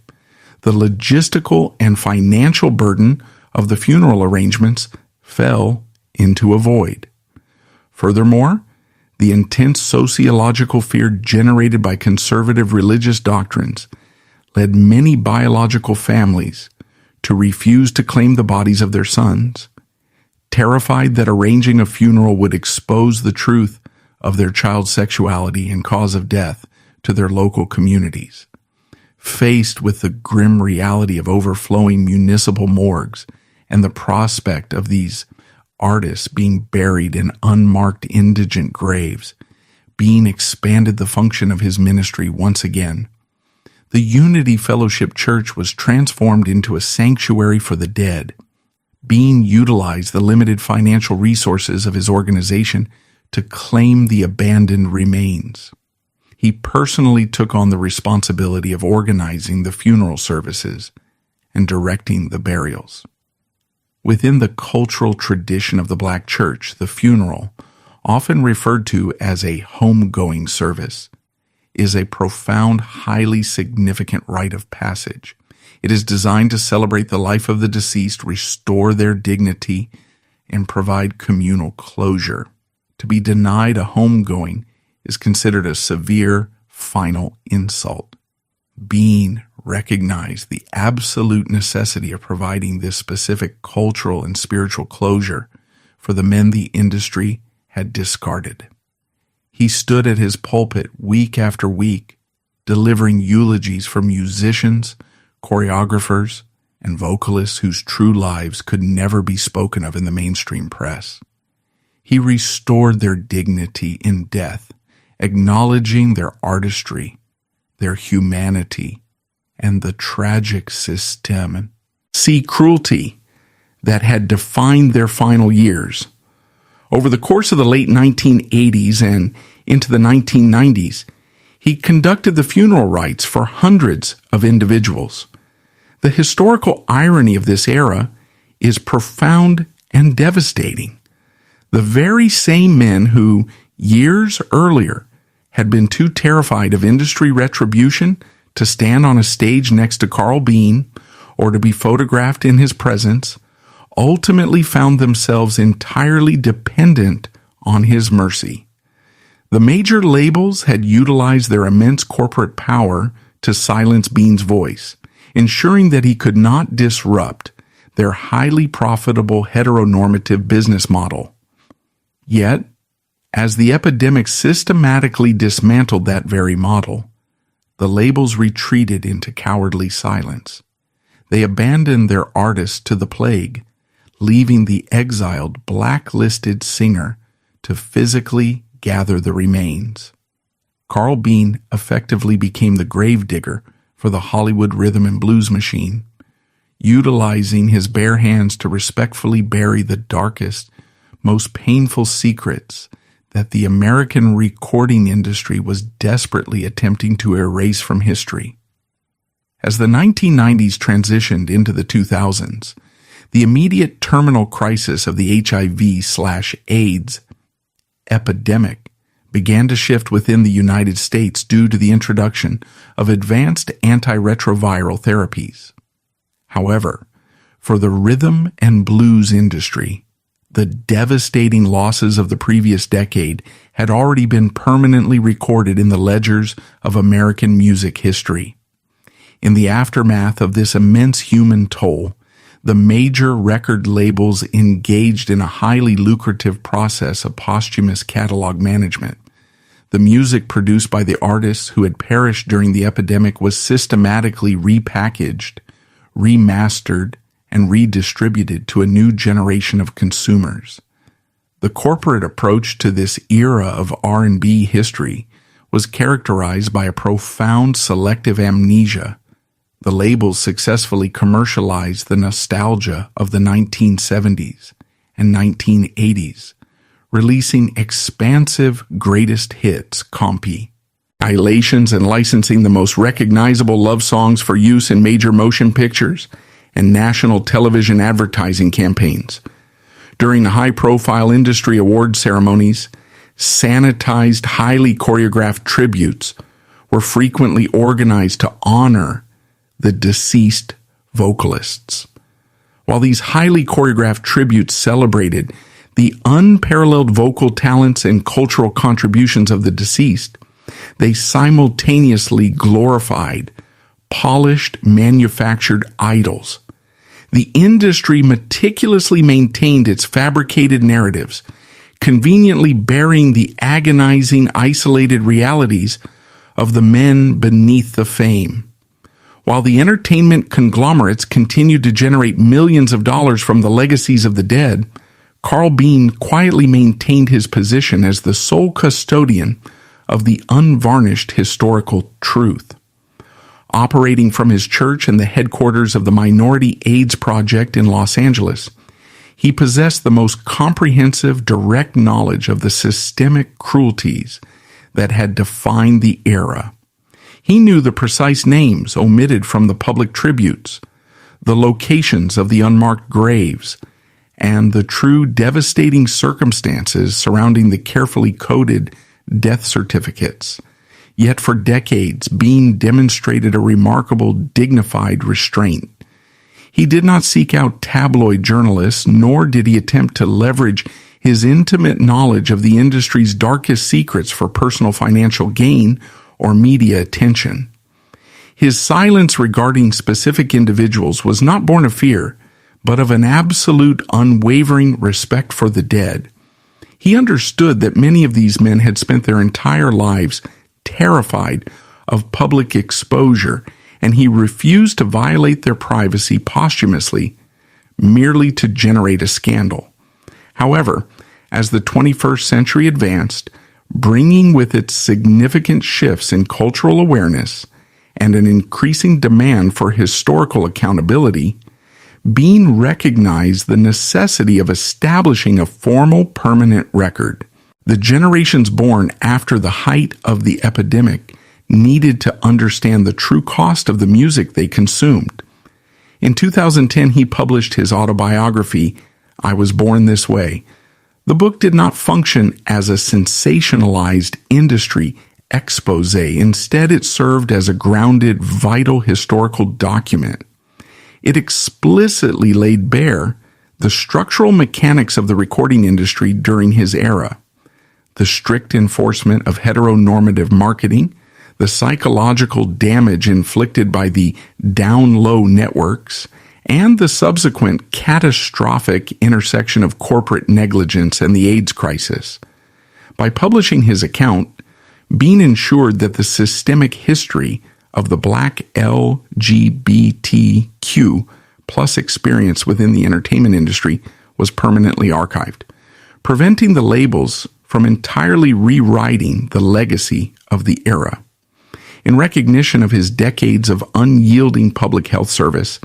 Speaker 1: the logistical and financial burden of the funeral arrangements fell into a void. Furthermore, the intense sociological fear generated by conservative religious doctrines led many biological families to refuse to claim the bodies of their sons, terrified that arranging a funeral would expose the truth of their child's sexuality and cause of death to their local communities. Faced with the grim reality of overflowing municipal morgues and the prospect of these artists being buried in unmarked indigent graves, Bean expanded the function of his ministry once again. The Unity Fellowship Church was transformed into a sanctuary for the dead. Bean utilized the limited financial resources of his organization to claim the abandoned remains. He personally took on the responsibility of organizing the funeral services and directing the burials. Within the cultural tradition of the Black church, the funeral, often referred to as a homegoing service, is a profound, highly significant rite of passage. It is designed to celebrate the life of the deceased, restore their dignity, and provide communal closure. To be denied a homegoing is considered a severe, final insult. Bean recognized the absolute necessity of providing this specific cultural and spiritual closure for the men the industry had discarded. He stood at his pulpit week after week, delivering eulogies for musicians, choreographers, and vocalists whose true lives could never be spoken of in the mainstream press. He restored their dignity in death, acknowledging their artistry, their humanity, and the tragic system, cruelty that had defined their final years. Over the course of the late 1980s and into the 1990s, he conducted the funeral rites for hundreds of individuals. The historical irony of this era is profound and devastating. The very same men who, years earlier, had been too terrified of industry retribution to stand on a stage next to Carl Bean or to be photographed in his presence, ultimately found themselves entirely dependent on his mercy. The major labels had utilized their immense corporate power to silence Bean's voice, ensuring that he could not disrupt their highly profitable heteronormative business model. Yet, as the epidemic systematically dismantled that very model, the labels retreated into cowardly silence. They abandoned their artists to the plague, leaving the exiled, blacklisted singer to physically gather the remains. Carl Bean effectively became the gravedigger for the Hollywood rhythm and blues machine, utilizing his bare hands to respectfully bury the darkest, most painful secrets that the American recording industry was desperately attempting to erase from history. As the 1990s transitioned into the 2000s, the immediate terminal crisis of the HIV/AIDS epidemic began to shift within the United States due to the introduction of advanced antiretroviral therapies. However, for the rhythm and blues industry, the devastating losses of the previous decade had already been permanently recorded in the ledgers of American music history. In the aftermath of this immense human toll, the major record labels engaged in a highly lucrative process of posthumous catalog management. The music produced by the artists who had perished during the epidemic was systematically repackaged, remastered, and redistributed to a new generation of consumers. The corporate approach to this era of R&B history was characterized by a profound selective amnesia. The labels successfully commercialized the nostalgia of the 1970s and 1980s, releasing expansive greatest hits compilations and licensing the most recognizable love songs for use in major motion pictures and national television advertising campaigns. During the high-profile industry award ceremonies, sanitized, highly choreographed tributes were frequently organized to honor the deceased vocalists. While these highly choreographed tributes celebrated the unparalleled vocal talents and cultural contributions of the deceased, they simultaneously glorified polished, manufactured idols. The industry meticulously maintained its fabricated narratives, conveniently burying the agonizing, isolated realities of the men beneath the fame. While the entertainment conglomerates continued to generate millions of dollars from the legacies of the dead, Carl Bean quietly maintained his position as the sole custodian of the unvarnished historical truth. Operating from his church and the headquarters of the Minority AIDS Project in Los Angeles, he possessed the most comprehensive, direct knowledge of the systemic cruelties that had defined the era. He knew the precise names omitted from the public tributes, the locations of the unmarked graves, and the true devastating circumstances surrounding the carefully coded death certificates. Yet for decades, Bean demonstrated a remarkable, dignified restraint. He did not seek out tabloid journalists, nor did he attempt to leverage his intimate knowledge of the industry's darkest secrets for personal financial gain or media attention. His silence regarding specific individuals was not born of fear, but of an absolute, unwavering respect for the dead. He understood that many of these men had spent their entire lives terrified of public exposure, and he refused to violate their privacy posthumously merely to generate a scandal. However, as the 21st century advanced, bringing with it significant shifts in cultural awareness and an increasing demand for historical accountability, Bean recognized the necessity of establishing a formal, permanent record. The generations born after the height of the epidemic needed to understand the true cost of the music they consumed. In 2010, he published his autobiography, I Was Born This Way. The book did not function as a sensationalized industry expose. Instead, it served as a grounded, vital historical document. It explicitly laid bare the structural mechanics of the recording industry during his era, the strict enforcement of heteronormative marketing, the psychological damage inflicted by the down-low networks, and the subsequent catastrophic intersection of corporate negligence and the AIDS crisis. By publishing his account, Bean ensured that the systemic history of the Black LGBTQ plus experience within the entertainment industry was permanently archived, preventing the labels from entirely rewriting the legacy of the era. In recognition of his decades of unyielding public health service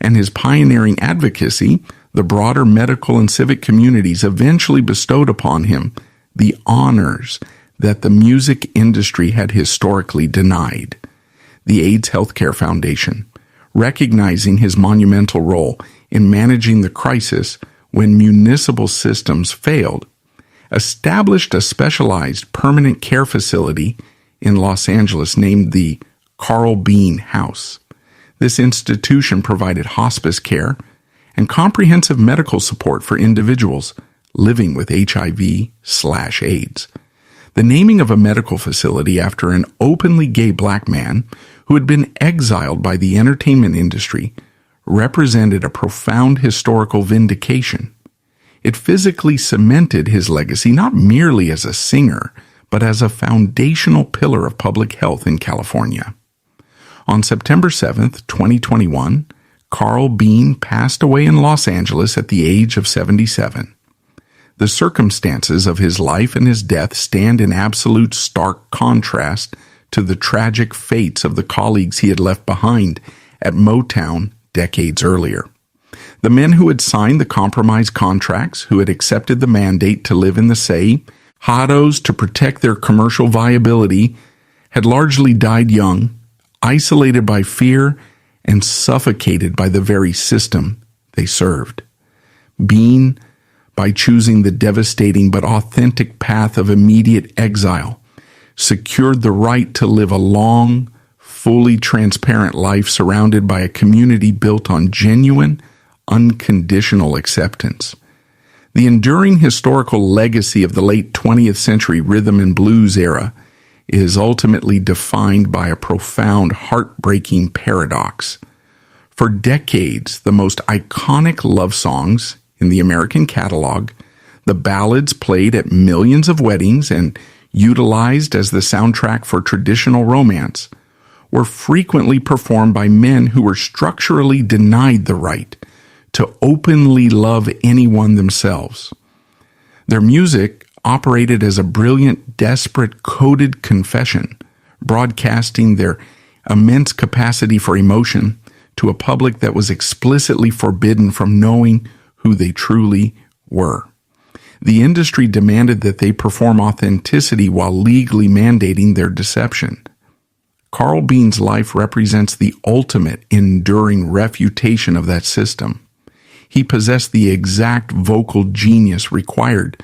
Speaker 1: and his pioneering advocacy, the broader medical and civic communities eventually bestowed upon him the honors that the music industry had historically denied. The AIDS Healthcare Foundation, recognizing his monumental role in managing the crisis when municipal systems failed, established a specialized permanent care facility in Los Angeles named the Carl Bean House. This institution provided hospice care and comprehensive medical support for individuals living with HIV/AIDS. The naming of a medical facility after an openly gay black man who had been exiled by the entertainment industry represented a profound historical vindication. It physically cemented his legacy not merely as a singer, but as a foundational pillar of public health in California. On September 7th, 2021, Carl Bean passed away in Los Angeles at the age of 77. The circumstances of his life and his death stand in absolute stark contrast to the tragic fates of the colleagues he had left behind at Motown decades earlier. The men who had signed the compromise contracts, who had accepted the mandate to live in the Cerrados to protect their commercial viability, had largely died young, isolated by fear, and suffocated by the very system they served. Bean, by choosing the devastating but authentic path of immediate exile, secured the right to live a long, fully transparent life surrounded by a community built on genuine, unconditional acceptance. The enduring historical legacy of the late 20th century rhythm and blues era is ultimately defined by a profound, heartbreaking paradox. For decades, the most iconic love songs in the American catalog, the ballads played at millions of weddings and utilized as the soundtrack for traditional romance, were frequently performed by men who were structurally denied the right to openly love anyone themselves. Their music operated as a brilliant, desperate, coded confession, broadcasting their immense capacity for emotion to a public that was explicitly forbidden from knowing who they truly were. The industry demanded that they perform authenticity while legally mandating their deception. Carl Bean's life represents the ultimate enduring refutation of that system. He possessed the exact vocal genius required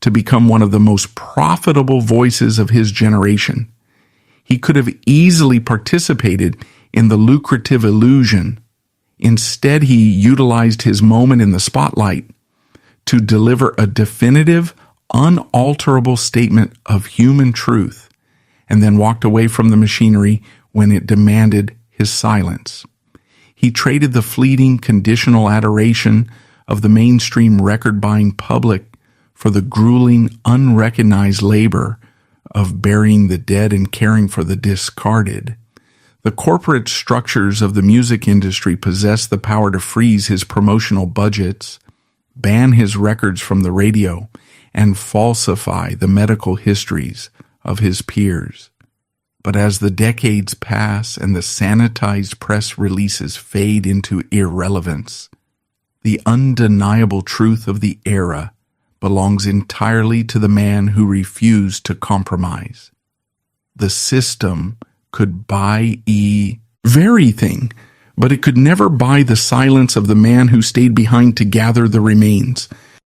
Speaker 1: to become one of the most profitable voices of his generation. He could have easily participated in the lucrative illusion. Instead, he utilized his moment in the spotlight to deliver a definitive, unalterable statement of human truth, and then walked away from the machinery when it demanded his silence. He traded the fleeting, conditional adoration of the mainstream record-buying public for the grueling, unrecognized labor of burying the dead and caring for the discarded. The corporate structures of the music industry possess the power to freeze his promotional budgets, ban his records from the radio, and falsify the medical histories of his peers. But as the decades pass and the sanitized press releases fade into irrelevance, the undeniable truth of the era belongs entirely to the man who refused to compromise. The system could buy everything, but it could never buy the silence of the man who stayed behind to gather the remains,